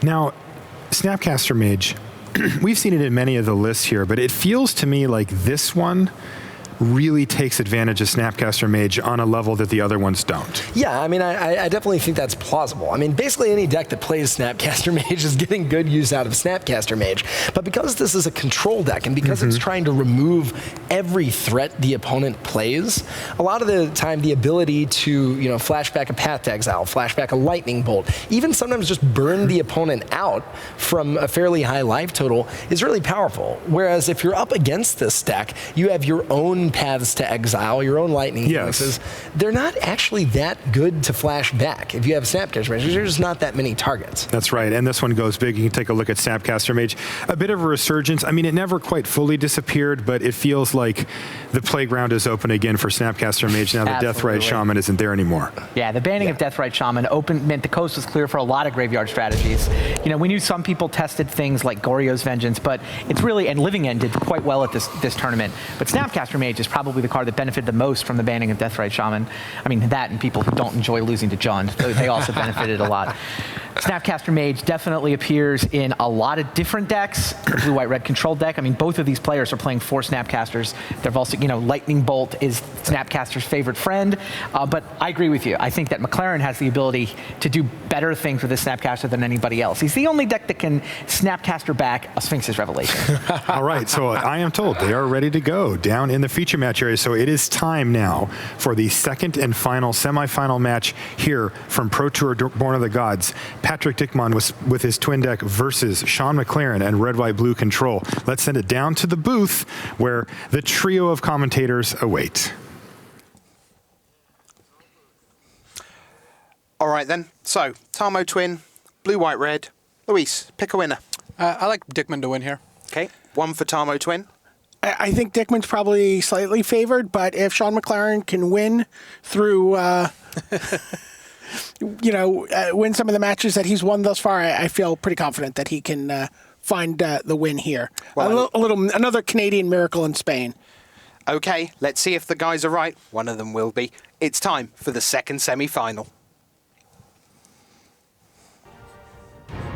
Now, Snapcaster Mage, we've seen it in many of the lists here, but it feels to me like this one really takes advantage of Snapcaster Mage on a level that the other ones don't. Yeah, I mean, I definitely think that's plausible. I mean, basically any deck that plays Snapcaster Mage is getting good use out of Snapcaster Mage. But because this is a control deck and because it's trying to remove every threat the opponent plays, a lot of the time the ability to, flash back a Path to Exile, flash back a Lightning Bolt, even sometimes just burn the opponent out from a fairly high life total is really powerful. Whereas if you're up against this deck, you have your own own paths to exile, your own lightning voices, they're not actually that good to flash back. If you have Snapcaster Mage, there's not that many targets. That's right, and this one goes big. You can take a look at Snapcaster Mage. A bit of a resurgence. I mean, it never quite fully disappeared, but it feels like the playground is open again for Snapcaster Mage now that Deathrite Shaman isn't there anymore. Yeah, the banning of Deathrite Shaman meant the coast was clear for a lot of graveyard strategies. You know, we knew some people tested things like Goryo's Vengeance, but it's really, and Living End did quite well at this tournament. But Snapcaster Mage is probably the card that benefited the most from the banning of Deathrite Shaman. I mean, that and people who don't enjoy losing to Jund, they also benefited a lot. Snapcaster Mage definitely appears in a lot of different decks. The blue-white-red control deck. I mean, both of these players are playing 4 Snapcasters. They've also, you know, Lightning Bolt is Snapcaster's favorite friend. But I agree with you. I think that McLaren has the ability to do better things with this Snapcaster than anybody else. He's the only deck that can Snapcaster back a Sphinx's Revelation. All right, so I am told they are ready to go down in the feature match area. So it is time now for the second and final semifinal match here from Pro Tour Born of the Gods. Patrick Dickmann with his twin deck versus Sean McLaren and red, white, blue control. Let's send it down to the booth where the trio of commentators await. All right then. So Tamo twin, blue, white, red. Luis, pick a winner. I like Dickmann to win here. Okay, 1 for Tamo twin. I think Dickman's probably slightly favored, but if Sean McLaren can win through, win some of the matches that he's won thus far, I feel pretty confident that he can find the win here. Well, Another Canadian miracle in Spain. Okay, let's see if the guys are right. One of them will be. It's time for the second semi-final.